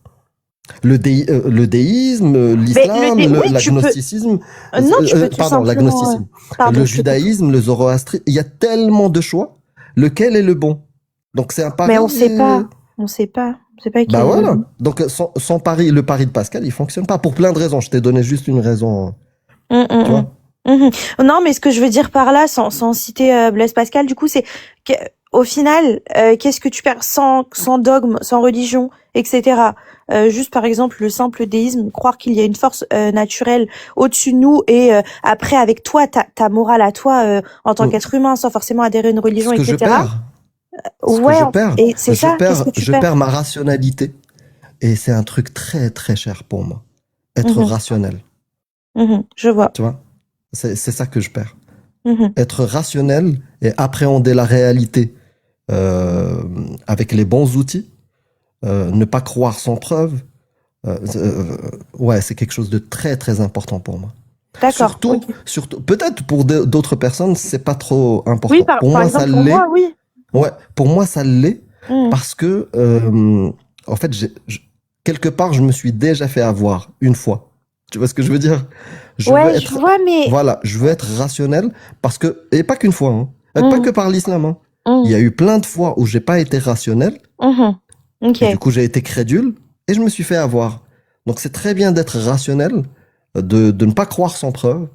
Le déisme, l'islam, oui, tu peux. l'agnosticisme, Non, tu peux tout pardon, simplement. l'agnosticisme, Pardon, le je te coupe. judaïsme, le zoroastrisme, il y a tellement de choix. Lequel est le bon? Donc c'est un pari. Mais on sait pas. On sait pas. On sait pas qui Bah est le voilà. bon. Donc son pari, le pari de Pascal, il fonctionne pas pour plein de raisons. Je t'ai donné juste une raison, tu vois. Non, mais ce que je veux dire par là, sans citer Blaise Pascal, du coup, c'est que, au final, qu'est-ce que tu perds sans dogme, sans religion, etc. Juste par exemple le simple déisme, croire qu'il y a une force naturelle au-dessus de nous et après avec toi, ta morale à toi en tant Mm. qu'être humain, sans forcément adhérer à une religion, Ce que je etc. perds, ce que Ouais, je perds, et c'est ça. Qu'est-ce que tu je perds? perds ma rationalité. Et c'est un truc très très cher pour moi. Être Mhm. rationnel, Je vois. tu vois. C'est ça que je perds. Mhm. Être rationnel et appréhender la réalité avec les bons outils, ne pas croire sans preuve, ouais, c'est quelque chose de très très important pour moi. D'accord. Ok. Surtout, peut-être pour d'autres personnes, c'est pas trop important. Oui, Pour par moi, ça exemple, pour l'est. moi, oui. Ouais, pour moi, ça l'est Mhm. parce que, en fait, quelque part, je me suis déjà fait avoir une fois. Tu vois ce que je veux dire? Je veux Ouais, je être, vois, mais. voilà, je veux être rationnel parce que, et pas qu'une fois, hein, pas Mhm. que par l'islam, hein. Mhm. Il y a eu plein de fois où j'ai pas été rationnel Mhm. Ok. et du coup, j'ai été crédule et je me suis fait avoir. Donc, c'est très bien d'être rationnel, de ne pas croire sans preuve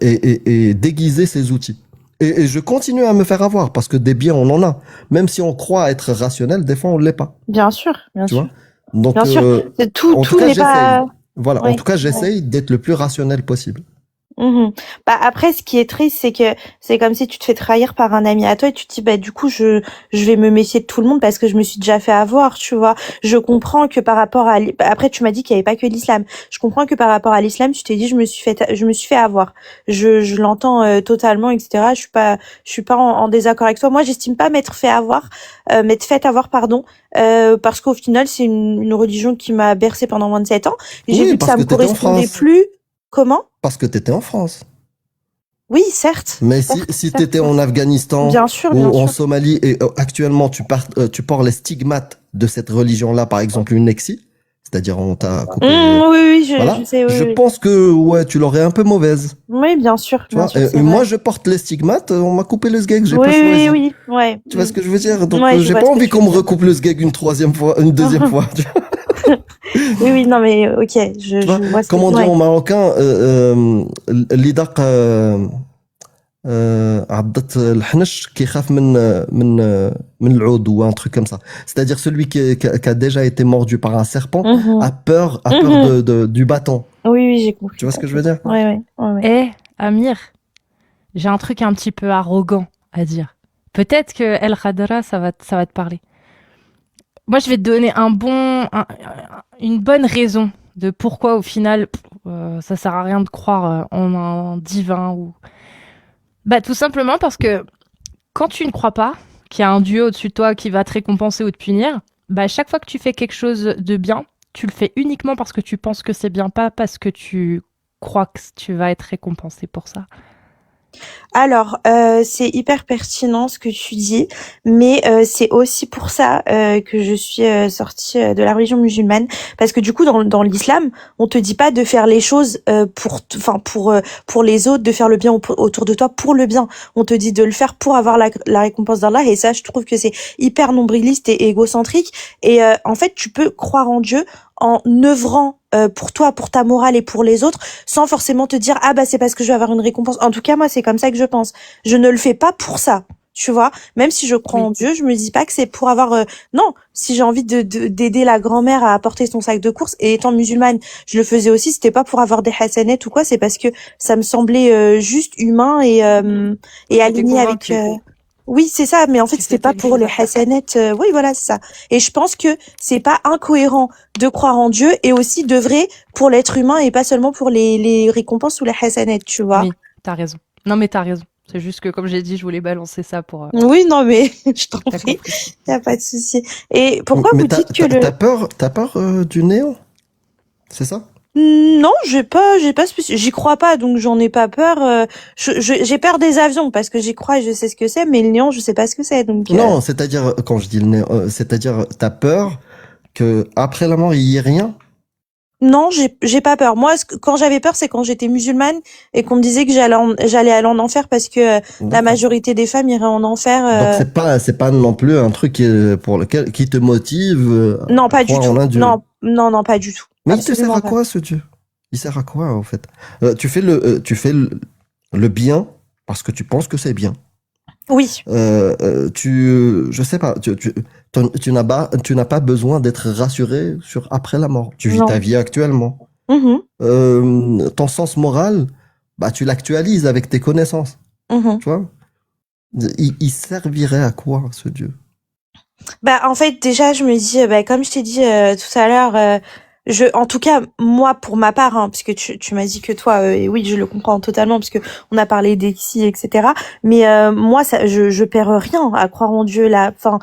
et déguiser ses outils. Et je continue à me faire avoir parce que des biens, on en a. Même si on croit être rationnel, des fois, on ne l'est pas. Bien sûr, bien Tu sûr. vois? Donc, Bien sûr. en tout Tout cas, n'est j'essaye. pas. Voilà, en Ouais, tout cas, ouais. j'essaye d'être le plus rationnel possible. Mhm. Bah après, ce qui est triste, c'est que c'est comme si tu te fais trahir par un ami à toi et tu te dis bah du coup je vais me méfier de tout le monde parce que je me suis déjà fait avoir, tu vois. Je comprends que par rapport à après tu m'as dit qu'il y avait pas que l'islam. Je comprends que par rapport à l'islam, tu t'es dit je me suis fait avoir. Je l'entends totalement, etc. Je suis pas en désaccord avec toi. Moi, j'estime pas m'être fait avoir, pardon, parce qu'au final c'est une religion qui m'a bercée pendant 27 ans. Et j'ai Oui, vu que parce ça que me t'étais en correspondait France. plus. Comment? Parce que t'étais en France. Oui, certes. Mais Certes, si certes, t'étais certes. en Afghanistan Bien sûr, ou bien en sûr. Somalie et actuellement tu portes les stigmates de cette religion-là, par exemple une nexie, c'est-à-dire on t'a coupé. Oui, Voilà. je sais, oui, Je oui. pense que ouais, tu l'aurais un peu mauvaise. Oui, bien sûr, Tu vois. c'est Et moi, vrai. je porte les stigmates. On m'a coupé le sgeg, j'ai Oui, pas choisi. oui, ouais. Tu vois ce que je veux dire? Donc, Ouais, je j'ai vois pas ce que envie tu qu'on veux me dire. recoupe le sgeg une deuxième fois. Tu vois. Oui, oui, non, mais ok, Tu vois, je vois ce que comme on dit ouais. en marocain, l'idaq عضت الحنش كيخاف من العود ou un truc comme ça. C'est-à-dire celui qui a déjà été mordu par un serpent a peur du bâton. Oui, j'ai compris. Tu vois ce que je veux dire? Ouais. Eh, Amir, j'ai un truc un petit peu arrogant à dire. Peut-être que El Khadra, ça va te parler. Moi, je vais te donner une bonne raison de pourquoi, au final, ça sert à rien de croire en un divin ou. Bah, tout simplement parce que quand tu ne crois pas qu'il y a un dieu au-dessus de toi qui va te récompenser ou te punir, bah, chaque fois que tu fais quelque chose de bien, tu le fais uniquement parce que tu penses que c'est bien, pas parce que tu crois que tu vas être récompensé pour ça. Alors, c'est hyper pertinent ce que tu dis, mais c'est aussi pour ça que je suis sortie de la religion musulmane, parce que du coup, dans l'islam, on te dit pas de faire les choses pour les autres, de faire le bien autour de toi pour le bien. On te dit de le faire pour avoir la récompense d'Allah, et ça, je trouve que c'est hyper nombriliste et égocentrique. Et en fait, tu peux croire en Dieu en œuvrant pour toi, pour ta morale et pour les autres, sans forcément te dire ah bah c'est parce que je vais avoir une récompense. En tout cas, moi c'est comme ça que je pense. Je ne le fais pas pour ça, tu vois. Même si je crois en Dieu, je me dis pas que c'est pour avoir non, si j'ai envie d'aider la grand-mère à apporter son sac de courses, et étant musulmane, je le faisais aussi, c'était pas pour avoir des hasanettes ou quoi, c'est parce que ça me semblait juste humain et aligné avec oui, c'est ça, mais en fait, c'était pas pour le hasanet. Oui, voilà, c'est ça. Et je pense que c'est pas incohérent de croire en Dieu et aussi d'œuvrer pour l'être humain et pas seulement pour les récompenses ou les hasanet, tu vois. Oui, t'as raison. Non, mais t'as raison. C'est juste que, comme j'ai dit, je voulais balancer ça pour... Oui, non, mais je t'en prie, y a pas de souci. Et pourquoi vous dites que t'as peur du néant? C'est ça? Non, j'ai pas j'y crois pas, donc j'en ai pas peur. J'ai peur des avions parce que j'y crois et je sais ce que c'est, mais le néant, je sais pas ce que c'est. Donc non, c'est-à-dire quand je dis le néant, c'est-à-dire t'as peur que après la mort il y ait rien? Non, j'ai pas peur. Moi, quand j'avais peur, c'est quand j'étais musulmane et qu'on me disait que j'allais aller en enfer parce que la majorité des femmes iraient en enfer. Donc c'est pas non plus un truc pour lequel qui te motive. Non, pas du tout. Non, pas du tout. Mais il te sert à quoi ce Dieu? Il sert à quoi en fait? Tu fais le bien parce que tu penses que c'est bien. Oui. Je sais pas. Tu n'as pas besoin d'être rassuré sur après la mort. Tu vis ta vie actuellement. Ton sens moral, bah tu l'actualises avec tes connaissances. Tu vois? Il servirait à quoi ce Dieu? Bah en fait déjà je me dis comme je t'ai dit tout à l'heure. En tout cas, moi, pour ma part, hein, parce que tu m'as dit que toi, et oui, je le comprends totalement, parce que on a parlé d'exil, etc. Mais moi, ça, je perds rien à croire en Dieu, là. Enfin,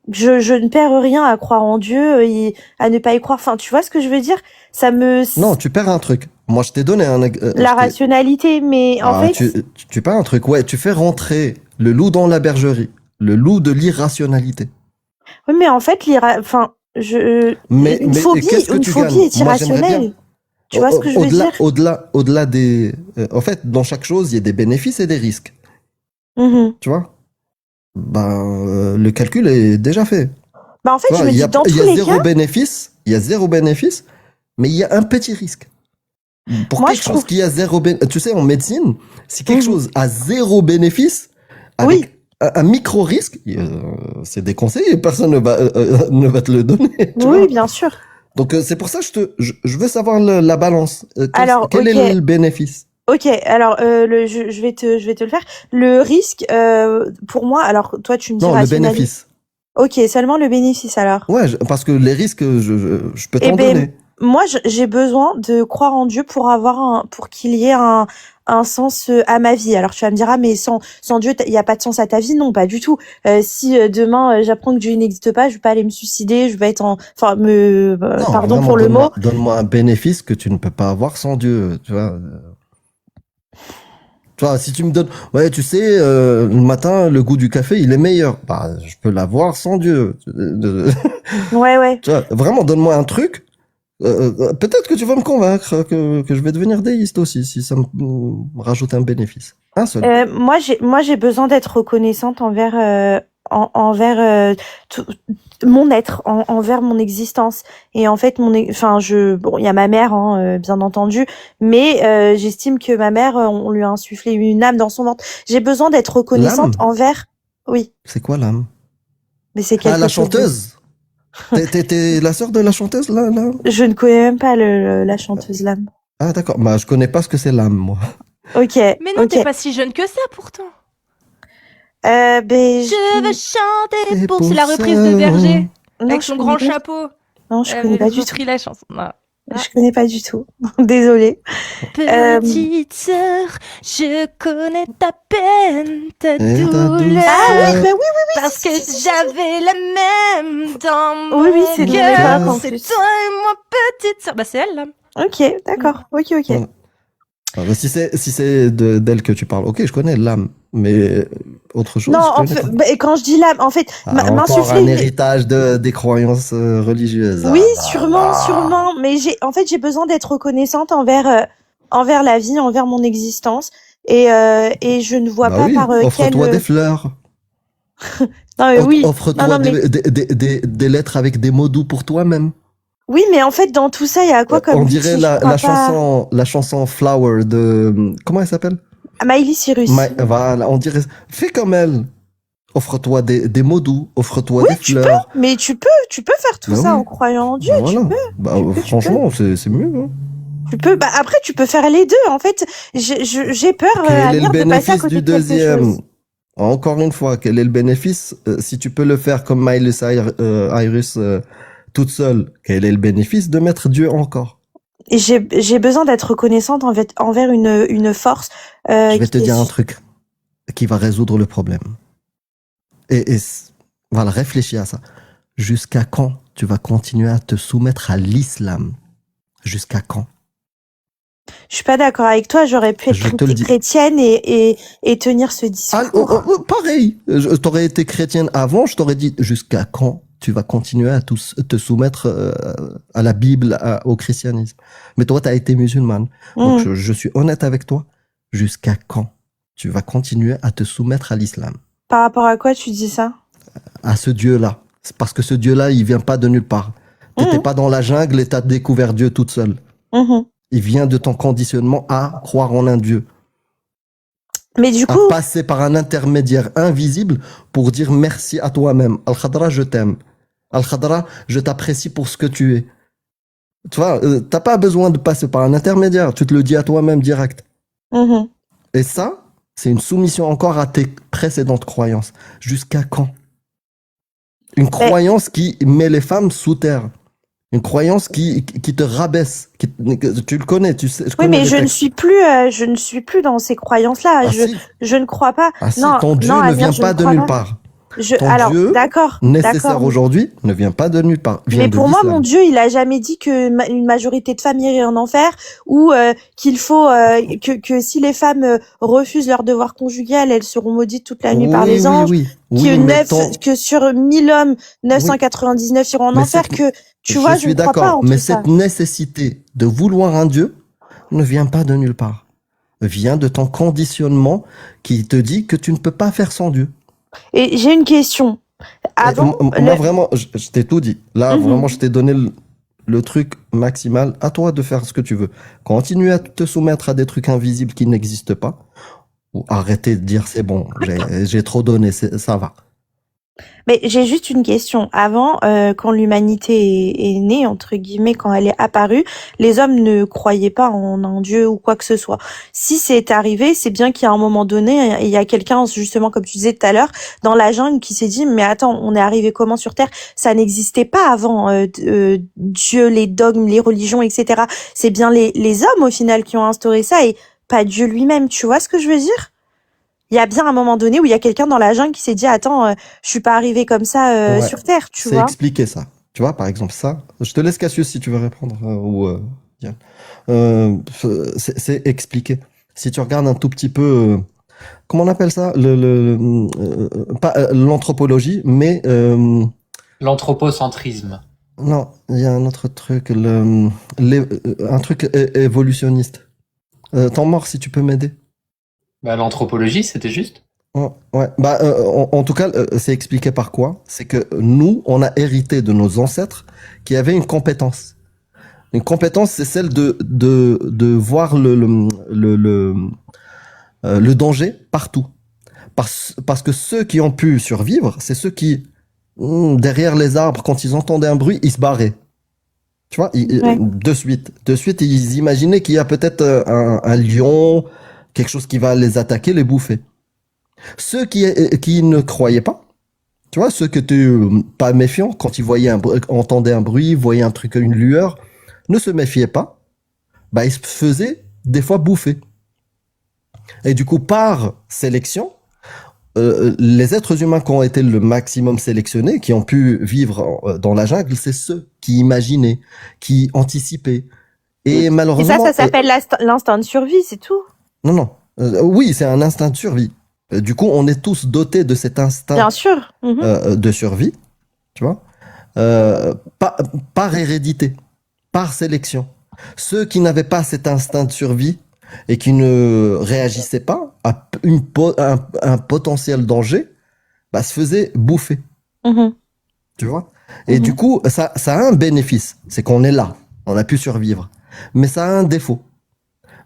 je ne perds rien à croire en Dieu et à ne pas y croire. Enfin, tu vois ce que je veux dire? Ça me. Non, tu perds un truc. Moi, je t'ai donné la rationalité, mais en fait. Tu perds un truc. Ouais, tu fais rentrer le loup dans la bergerie, le loup de l'irrationalité. Oui, mais en fait, une phobie est irrationnelle. Tu vois ce que je veux dire? Au-delà des, en fait, dans chaque chose, il y a des bénéfices et des risques. Tu vois? Le calcul est déjà fait. En fait, je me dis dans tous les cas, il y a zéro bénéfice, mais il y a un petit risque. Pour quelque chose qui a zéro bénéfice, tu sais, en médecine, si quelque chose a zéro bénéfice, avec un micro-risque, c'est déconseillé, personne ne va te le donner. Oui, bien sûr. Donc c'est pour ça que je veux savoir la balance. Quel est le bénéfice? Ok, alors je vais te le faire. Le risque, pour moi, alors toi tu me dis non, le bénéfice. Ok, seulement le bénéfice alors. Ouais, parce que les risques, je peux t'en donner. Moi, j'ai besoin de croire en Dieu pour qu'il y ait un sens à ma vie. Alors tu vas me dire mais sans Dieu il y a pas de sens à ta vie. Non, pas du tout. Si demain j'apprends que Dieu n'existe pas, je vais pas aller me suicider, je vais être pardon pour le mot. Donne-moi un bénéfice que tu ne peux pas avoir sans Dieu, tu vois. Tu vois, si tu me donnes, ouais, tu sais, le matin, le goût du café, il est meilleur. Je peux l'avoir sans Dieu. Ouais. Tu vois, vraiment, donne-moi un truc. Peut-être que tu vas me convaincre que je vais devenir déiste aussi, si ça me rajoute un bénéfice. Un seul. Moi, j'ai besoin d'être reconnaissante envers mon être, envers mon existence. Et en fait, il y a ma mère, bien entendu, mais j'estime que ma mère, on lui a insufflé une âme dans son ventre. J'ai besoin d'être reconnaissante envers. Oui. C'est quoi l'âme? Mais c'est quelque chose. La chanteuse. T'es la sœur de la chanteuse là? Je ne connais même pas la chanteuse l'âme. Ah d'accord, je connais pas ce que c'est l'âme moi. Ok. Mais non, t'es pas si jeune que ça pourtant. Je veux chanter pour... C'est la reprise de Berger. Avec son grand chapeau. Non, je connais pas du tout. La chanson. Non. Je connais pas du tout. Désolée. Petite sœur, je connais ta peine, ta douleur. Ah oui. Parce que j'avais la même dans mon Oui, c'est cœur. C'est toi et moi, petite sœur. C'est elle là. Ok, d'accord. Ok. Si c'est d'elle que tu parles, ok, je connais l'âme, mais autre chose. Non, je connais pas. et quand je dis l'âme, en fait, Encore m'insuffler. un héritage des croyances religieuses. Oui, sûrement, mais j'ai besoin d'être reconnaissante envers la vie, envers mon existence, et je ne vois pas Oui, par offre-toi des fleurs. Non, mais oui. Offre-toi Non, mais... des lettres avec des mots doux pour toi-même. Oui, mais en fait, dans tout ça, il y a quoi comme on dirait la chanson Flower de comment elle s'appelle? Miley Cyrus. Voilà, on dirait. Fais comme elle. Offre-toi des mots doux, offre-toi des fleurs. Oui, tu peux, mais tu peux faire tout ça en croyant en Dieu, voilà. tu peux. Franchement, c'est mieux. Hein. Tu peux. Après, tu peux faire les deux. En fait, j'ai peur Quel est le de passer à bénéfice côté du de quelque deuxième? chose. Encore une fois, quel est le bénéfice si tu peux le faire comme Miley Cyrus toute seule? Quel est le bénéfice de mettre Dieu encore? Et j'ai besoin d'être reconnaissante envers une force. Je vais te dire un truc qui va résoudre le problème. Et voilà, réfléchis à ça. Jusqu'à quand tu vas continuer à te soumettre à l'islam? Jusqu'à quand? Je suis pas d'accord avec toi. J'aurais pu être chrétienne et tenir ce discours. Pareil. T'aurais été chrétienne avant. Je t'aurais dit jusqu'à quand tu vas continuer à te soumettre à la Bible, au christianisme. Mais toi, tu as été musulmane. Donc, je suis honnête avec toi. Jusqu'à quand tu vas continuer à te soumettre à l'islam? Par rapport à quoi tu dis ça? À ce Dieu-là. C'est parce que ce Dieu-là, il vient pas de nulle part. T'étais pas dans la jungle et t'as découvert Dieu toute seule. Il vient de ton conditionnement à croire en un Dieu. Mais du coup... À passer par un intermédiaire invisible pour dire merci à toi-même. Al-Khadra, je t'aime. Al-Khadra, je t'apprécie pour ce que tu es. Tu vois, t'as pas besoin de passer par un intermédiaire. Tu te le dis à toi-même direct. Et ça, c'est une soumission encore à tes précédentes croyances. Jusqu'à quand? Une croyance qui met les femmes sous terre. Une croyance qui te rabaisse. Tu le connais, tu sais. Oui, mais je ne suis plus dans ces croyances-là. Je ne crois pas. Non, ton Dieu ne vient pas de nulle part. Alors, d'accord. Nécessaire aujourd'hui ne vient pas de nulle part. Mais pour moi, mon Dieu, il a jamais dit que une majorité de femmes iraient en enfer ou qu'il faut que si les femmes refusent leur devoir conjugal, elles seront maudites toute la nuit par les anges. Que sur 1000 hommes, 999 iront en enfer. Que tu vois, je ne crois pas en tout ça. Mais cette nécessité de vouloir un Dieu ne vient pas de nulle part. Vient de ton conditionnement qui te dit que tu ne peux pas faire sans Dieu. Et j'ai une question. Moi, vraiment, je t'ai tout dit. Là, vraiment, je t'ai donné le truc maximal. À toi de faire ce que tu veux. Continue à te soumettre à des trucs invisibles qui n'existent pas. Ou arrêtez de dire c'est bon, j'ai trop donné, ça va. Mais j'ai juste une question. Avant, quand l'humanité est née, entre guillemets, quand elle est apparue, les hommes ne croyaient pas en un dieu ou quoi que ce soit. Si c'est arrivé, c'est bien qu'il y a un moment donné, il y a quelqu'un, justement, comme tu disais tout à l'heure, dans la jungle qui s'est dit, mais attends, on est arrivé comment sur Terre? Ça n'existait pas avant Dieu, les dogmes, les religions, etc. C'est bien les hommes, au final, qui ont instauré ça et pas Dieu lui-même. Tu vois ce que je veux dire? Il y a bien un moment donné où il y a quelqu'un dans la jungle qui s'est dit attends, je suis pas arrivé comme ça sur Terre, tu vois. C'est expliquer ça. Tu vois, par exemple, ça. Je te laisse Cassius si tu veux répondre ou c'est expliquer. Si tu regardes un tout petit peu, comment on appelle ça, pas l'anthropologie, mais l'anthropocentrisme. Non, il y a un autre truc, un truc évolutionniste. Temps mort, si tu peux m'aider. Bah, l'anthropologie, c'était juste. Ouais. Bah, en tout cas, c'est expliqué par quoi? C'est que nous, on a hérité de nos ancêtres qui avaient une compétence. Une compétence, c'est celle de voir le danger partout. Parce que ceux qui ont pu survivre, c'est ceux qui, derrière les arbres, quand ils entendaient un bruit, ils se barraient. Tu vois, de suite, ils imaginaient qu'il y a peut-être un lion, quelque chose qui va les attaquer, les bouffer. Ceux qui ne croyaient pas, tu vois, ceux qui étaient pas méfiants, quand ils voyaient entendaient un bruit, voyaient un truc, une lueur, ne se méfiaient pas, bah, ils se faisaient des fois bouffer. Et du coup, par sélection, les êtres humains qui ont été le maximum sélectionnés, qui ont pu vivre dans la jungle, c'est ceux qui imaginaient, qui anticipaient, Et Et malheureusement, ça s'appelle l'instinct de survie, c'est tout. non, non. Oui, c'est un instinct de survie. Du coup, on est tous dotés de cet instinct Bien sûr. Mhm. de survie, tu vois, par, par hérédité, par sélection. Ceux qui n'avaient pas cet instinct de survie et qui ne réagissaient pas à un potentiel danger, bah, se faisaient bouffer, Mhm. tu vois. Et Mhm. du coup, ça a un bénéfice, c'est qu'on est là, on a pu survivre. Mais ça a un défaut.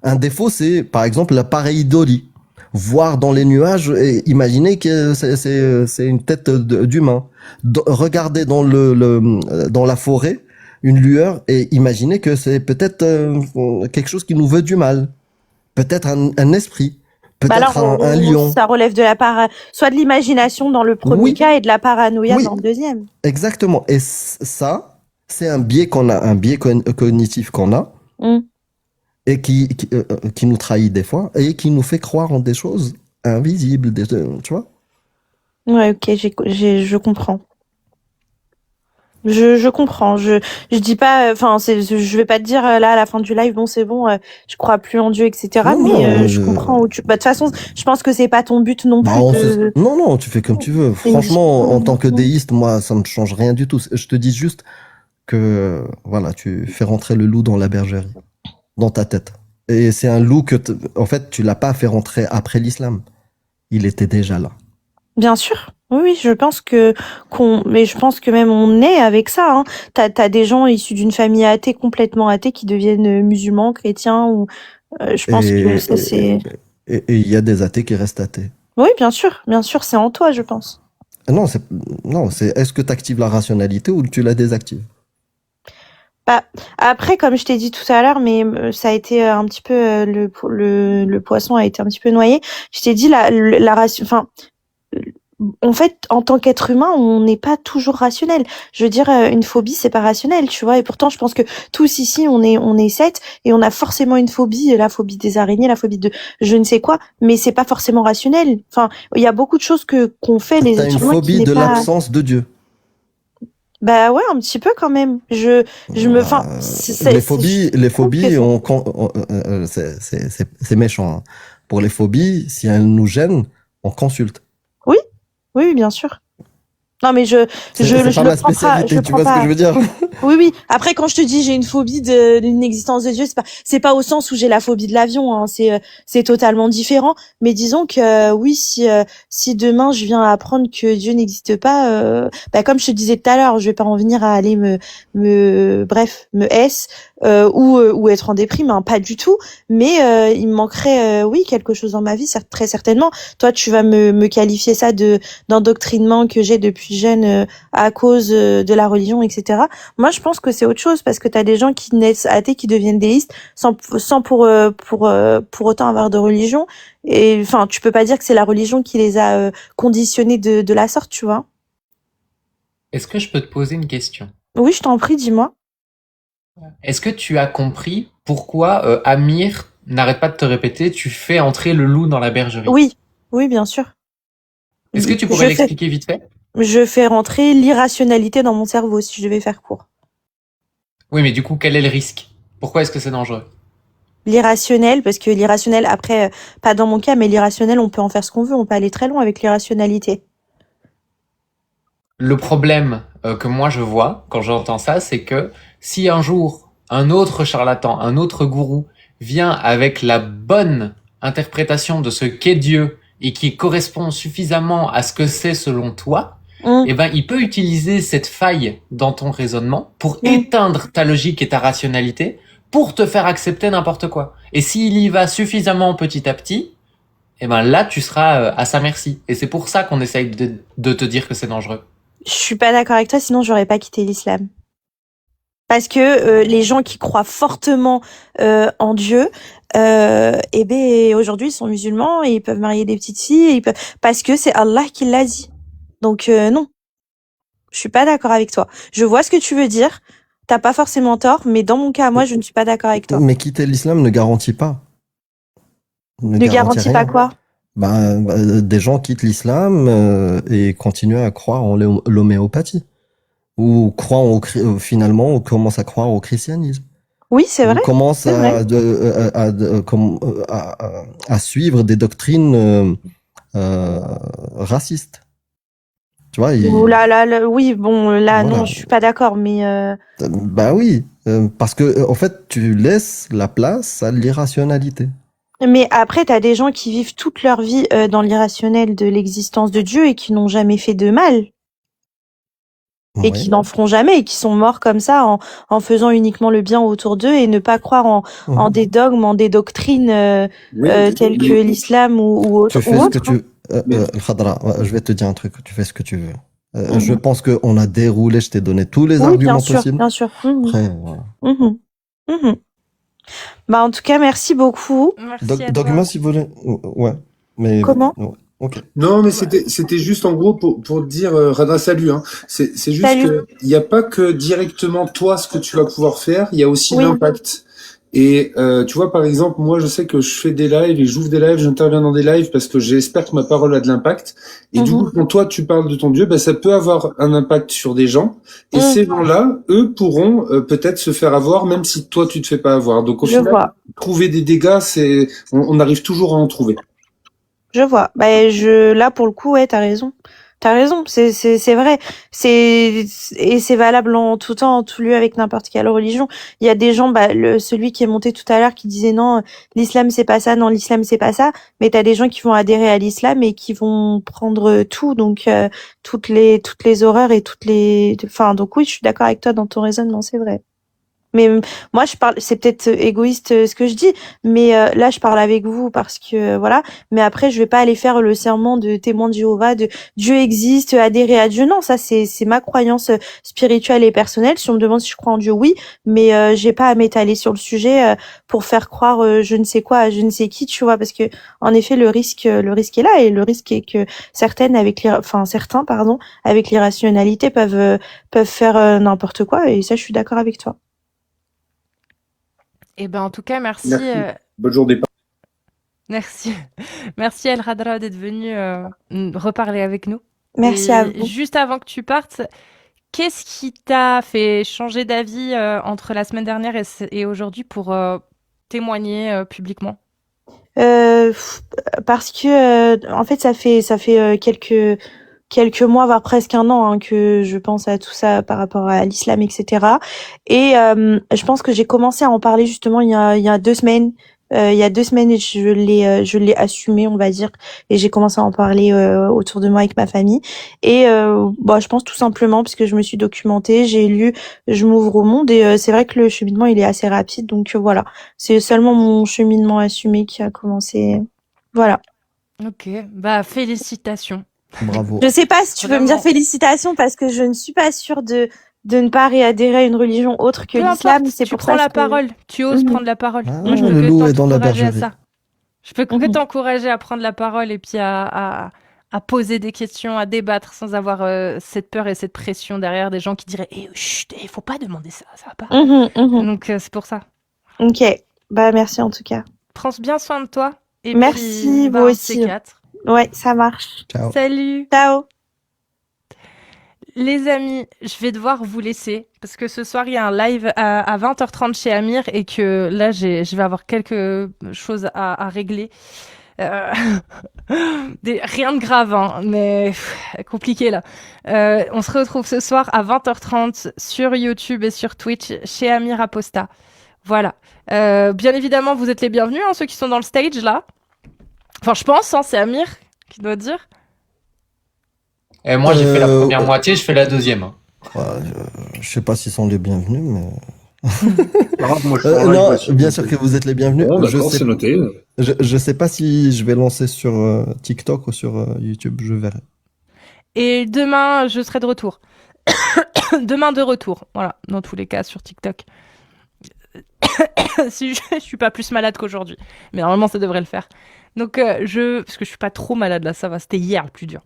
Un défaut, c'est par exemple la pareidolie. Voir dans les nuages et imaginer que c'est une tête d'humain. Regarder dans la forêt une lueur et imaginer que c'est peut-être quelque chose qui nous veut du mal. Peut-être un esprit. Bah Peut-être alors, un lion. ça relève de soit de l'imagination dans le premier Oui. cas et de la paranoïa Oui. dans le deuxième. Exactement. Et ça, c'est un biais qu'on a, un biais cognitif qu'on a. Mm. Et qui nous trahit des fois et qui nous fait croire en des choses invisibles, tu vois. Ouais, ok, je comprends. Je comprends. Je dis pas, enfin, je vais pas te dire là à la fin du live, bon, c'est bon, je crois plus en Dieu, etc. Non, mais non, je comprends où bah, de toute façon, je pense que c'est pas ton but non bah, plus non, non, tu fais comme tu veux. c'est une Franchement, en tant que discussion. déiste, moi, ça me change rien du tout. Je te dis juste que, voilà, tu fais rentrer le loup dans la bergerie, dans ta tête. Et c'est un loup en fait, tu l'as pas fait rentrer après l'islam. Il était déjà là. Bien sûr. Oui, oui, je pense mais je pense que même on est avec ça, hein. T'as des gens issus d'une famille athée, complètement athée, qui deviennent musulmans, chrétiens, ou, je pense que ça, c'est, Et il y a des athées qui restent athées. oui, bien sûr, c'est en toi, je pense. Non, est-ce que tu actives la rationalité ou tu la désactives? Bah, après, comme je t'ai dit tout à l'heure, mais ça a été un petit peu, le poisson a été un petit peu noyé. Je t'ai dit enfin, en fait, en tant qu'être humain, on n'est pas toujours rationnel. Je veux dire, une phobie, c'est pas rationnel, tu vois. Et pourtant, je pense que tous ici, on est 7 et on a forcément une phobie, la phobie des araignées, la phobie de je ne sais quoi, mais c'est pas forcément rationnel. Enfin, il y a beaucoup de choses qu'on fait les T'as êtres une humains qui phobie n'est de pas. l'absence de Dieu. Bah ouais, un petit peu quand même. Enfin, Les phobies, je trouve que c'est méchant, hein. Pour les phobies, si elles nous gênent, on consulte. oui, oui, bien sûr. Non, mais je C'est je pas le ma prends pas, je spécialité, le tu prends vois ce que pas. je veux dire? Oui, oui. Après, quand je te dis j'ai une phobie d'une existence de Dieu, c'est pas au sens où j'ai la phobie de l'avion, hein. C'est totalement différent. Mais disons que oui, si demain je viens à apprendre que Dieu n'existe pas, bah comme je te disais tout à l'heure, je vais pas en venir à aller bref, me ou être en déprime, hein, pas du tout. Mais il me manquerait, oui, quelque chose dans ma vie, très certainement. Toi, tu vas me qualifier ça d'endoctrinement que j'ai depuis jeune à cause de la religion, etc. Moi, je pense que c'est autre chose parce que tu as des gens qui naissent athées, qui deviennent déistes sans pour autant avoir de religion. Et enfin, tu peux pas dire que c'est la religion qui les a conditionnés de la sorte, tu vois. Est-ce que je peux te poser une question? Oui, je t'en prie, dis-moi. Est-ce que tu as compris pourquoi Amir n'arrête pas de te répéter, tu fais entrer le loup dans la bergerie? Oui, oui, bien sûr. Est-ce que tu pourrais l'expliquer vite fait? Je fais rentrer l'irrationalité dans mon cerveau si je devais faire court. Oui, mais du coup, quel est le risque? Pourquoi est-ce que c'est dangereux? L'irrationnel, parce que l'irrationnel, après, pas dans mon cas, mais l'irrationnel, on peut en faire ce qu'on veut, on peut aller très loin avec l'irrationalité. Le problème que moi je vois quand j'entends ça, c'est que si un jour un autre charlatan, un autre gourou vient avec la bonne interprétation de ce qu'est Dieu et qui correspond suffisamment à ce que c'est selon toi, eh ben il peut utiliser cette faille dans ton raisonnement pour éteindre ta logique et ta rationalité pour te faire accepter n'importe quoi. Et s'il y va suffisamment petit à petit, eh ben là tu seras à sa merci. Et c'est pour ça qu'on essaye de te dire que c'est dangereux. Je suis pas d'accord avec toi, sinon j'aurais pas quitté l'islam. Parce que les gens qui croient fortement en Dieu, eh ben aujourd'hui ils sont musulmans et ils peuvent marier des petites filles, parce que c'est Allah qui l'a dit. Donc non, je suis pas d'accord avec toi. Je vois ce que tu veux dire. T'as pas forcément tort, mais dans mon cas, moi, je ne suis pas d'accord avec toi. Mais quitter l'islam ne garantit pas. Ne garantit pas quoi? Des gens quittent l'islam et continuent à croire en l'homéopathie. Ou finalement, on commence à croire au christianisme. Oui, c'est On vrai. commence C'est vrai. à suivre des doctrines racistes. Tu vois, Ouh là là, oui, bon, là, non, voilà. je suis pas d'accord, mais Bah oui, parce que en fait, tu laisses la place à l'irrationalité. après, t'as des gens qui vivent toute leur vie dans l'irrationnel de l'existence de Dieu et qui n'ont jamais fait de mal et qui Oui. n'en feront jamais et qui sont morts comme ça en faisant uniquement le bien autour d'eux et ne pas croire en des dogmes, en des doctrines Oui, telles que mais, l'islam ou Tu autre fais ou ce que autre. Hein. tu... Khadra, je vais te dire un truc, tu fais ce que tu veux. Je Mhm. pense qu'on a déroulé, je t'ai donné tous les Oui, bien arguments sûr, possibles. bien sûr. Mhm. Après, voilà. Mhm. Mhm. Bah, en tout cas, merci beaucoup. Merci à toi. Dogma, si vous voulez. Ouais. Mais. Comment? Ouais. Ok. non, mais Bah, c'était juste en gros pour te dire, Radha, salut. Hein. C'est juste Salut. que il n'y a pas que directement toi ce que tu vas pouvoir faire, il y a aussi Oui. l'impact. Et tu vois, par exemple, moi, je sais que je fais des lives et j'ouvre des lives, j'interviens dans des lives parce que j'espère que ma parole a de l'impact. Et du coup, quand toi, tu parles de ton Dieu, ben, ça peut avoir un impact sur des gens. Et ces gens-là, eux, pourront peut-être se faire avoir, même si toi, tu te fais pas avoir. Donc, au Je final, vois. trouver des dégâts, on arrive toujours à en trouver. Je vois. Bah, là, pour le coup, ouais, t'as raison. T'as raison. C'est vrai. Et c'est valable en tout temps, en tout lieu, avec n'importe quelle religion. Il y a des gens, celui qui est monté tout à l'heure qui disait non, l'islam c'est pas ça, non, l'islam c'est pas ça. Mais t'as des gens qui vont adhérer à l'islam et qui vont prendre tout, donc, toutes les horreurs et enfin, donc oui, je suis d'accord avec toi dans ton raisonnement, c'est vrai. Mais moi, c'est peut-être égoïste ce que je dis, mais là, je parle avec vous parce que voilà. Mais après, je vais pas aller faire le serment de témoin de Jéhovah, de Dieu existe, adhérer à Dieu. Non, ça, c'est ma croyance spirituelle et personnelle. Si on me demande si je crois en Dieu, oui, mais j'ai pas à m'étaler sur le sujet pour faire croire je ne sais quoi à je ne sais qui, tu vois, parce que en effet, le risque est là et le risque est que certains, pardon, avec l'irrationalité peuvent faire n'importe quoi. Et ça, je suis d'accord avec toi. et ben en tout cas, merci. Merci. Bonne journée. Merci. Merci El Radra d'être venu reparler avec nous. Merci Et à vous. juste avant que tu partes, qu'est-ce qui t'a fait changer d'avis entre la semaine dernière et aujourd'hui pour témoigner publiquement? Parce que en fait ça fait quelques mois voire presque un an que je pense à tout ça par rapport à l'islam, etc. Et je pense que j'ai commencé à en parler justement il y a 2 semaines. Il y a 2 semaines, et je l'ai assumé, on va dire, et j'ai commencé à en parler autour de moi avec ma famille. Et je pense tout simplement parce que je me suis documentée, j'ai lu, je m'ouvre au monde, et c'est vrai que le cheminement il est assez rapide, donc voilà, c'est seulement mon cheminement assumé qui a commencé. Voilà. Ok, bah félicitations. Bravo. Je sais pas si tu veux me dire Vraiment. félicitations parce que je ne suis pas sûre de ne pas réadhérer à une religion autre que Peu l'islam. importe, C'est tu pour prends ça la que... parole, tu oses Mhm. prendre la parole. Ah, Moi, je peux le que loup est dans la t'encourager à bergerie. ça. Je peux que Mhm. t'encourager à prendre la parole et puis à poser des questions, à débattre sans avoir cette peur et cette pression derrière des gens qui diraient chut, faut pas demander ça, ça va pas. Mhm, mhm. Donc c'est pour ça. Ok. Bah merci en tout cas. Prends bien soin de toi et Merci, puis vous un de ces aussi. quatre. Ouais, ça marche. Ciao. Salut Ciao. les amis, je vais devoir vous laisser parce que ce soir il y a un live à 20h30 chez Amir et que là je vais avoir quelque chose à régler. Rien de grave, hein, mais compliqué là. On se retrouve ce soir à 20h30 sur YouTube et sur Twitch chez Amir Aposta. Voilà. Bien évidemment, vous êtes les bienvenus, hein, ceux qui sont dans le stage là. Enfin, je pense, hein, c'est Amir qui doit dire. Et moi, j'ai fait la première moitié, je fais la deuxième. Hein. Je sais pas s'ils sont les bienvenus, mais. Moi, je non, bien sûr que vous êtes les bienvenus. Bon, d'accord, c'est noté. Je sais pas si je vais lancer sur TikTok ou sur YouTube, je verrai. Et demain, je serai de retour. Demain de retour, voilà, dans tous les cas sur TikTok. Si je suis pas plus malade qu'aujourd'hui, mais normalement ça devrait le faire. Donc parce que je suis pas trop malade là, ça va, c'était hier le plus dur.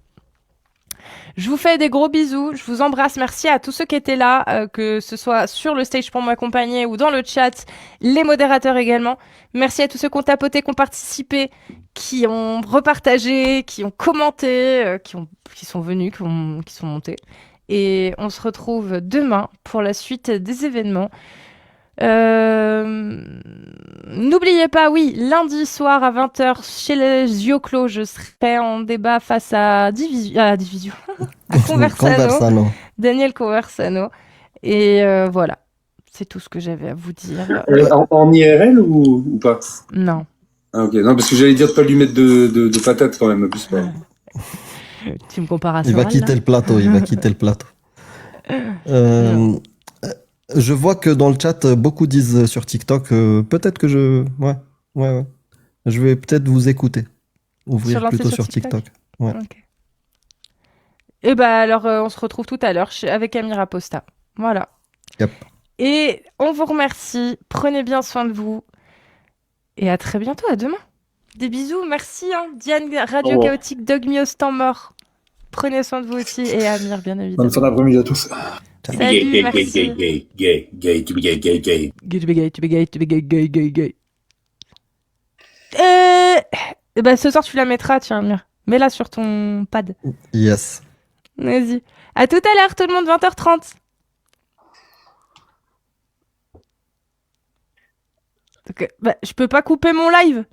Je vous fais des gros bisous, je vous embrasse, merci à tous ceux qui étaient là, que ce soit sur le stage pour m'accompagner ou dans le chat, les modérateurs également. Merci à tous ceux qui ont tapoté, qui ont participé, qui ont repartagé, qui ont commenté, qui sont venus, qui sont montés. Et on se retrouve demain pour la suite des événements. N'oubliez pas, oui, lundi soir à 20h chez les yeux clos, je serai en débat face à Division, à Conversano, Daniel Conversano. Et voilà, c'est tout ce que j'avais à vous dire. En IRL ou pas? Non. Ah, ok, non, parce que j'allais dire de pas lui mettre de patates quand même, plus pas. Tu me compares à Il va quitter le plateau, il va quitter le plateau. Je vois que dans le chat, beaucoup disent sur TikTok, peut-être que ouais. Je vais peut-être vous écouter. Ouvrir plutôt sur TikTok. Ouais. Okay. Et bah alors, on se retrouve tout à l'heure avec Amira Posta. Voilà. Yep. Et on vous remercie. Prenez bien soin de vous. Et à très bientôt, à demain. Des bisous, merci. Diane, Radio Chaotique, Doug Mios, temps mort. Prenez soin de vous aussi. Et Amir, bien évidemment. Bonne fin d'après-midi à tous. Salut, merci. Gay, to be gay. Gay, to be gay. Et bah, ce soir, tu la mettras, tiens, Amir. Mets-la sur ton pad. Yes. Vas-y. À tout à l'heure, tout le monde, 20h30. Donc, je peux pas couper mon live.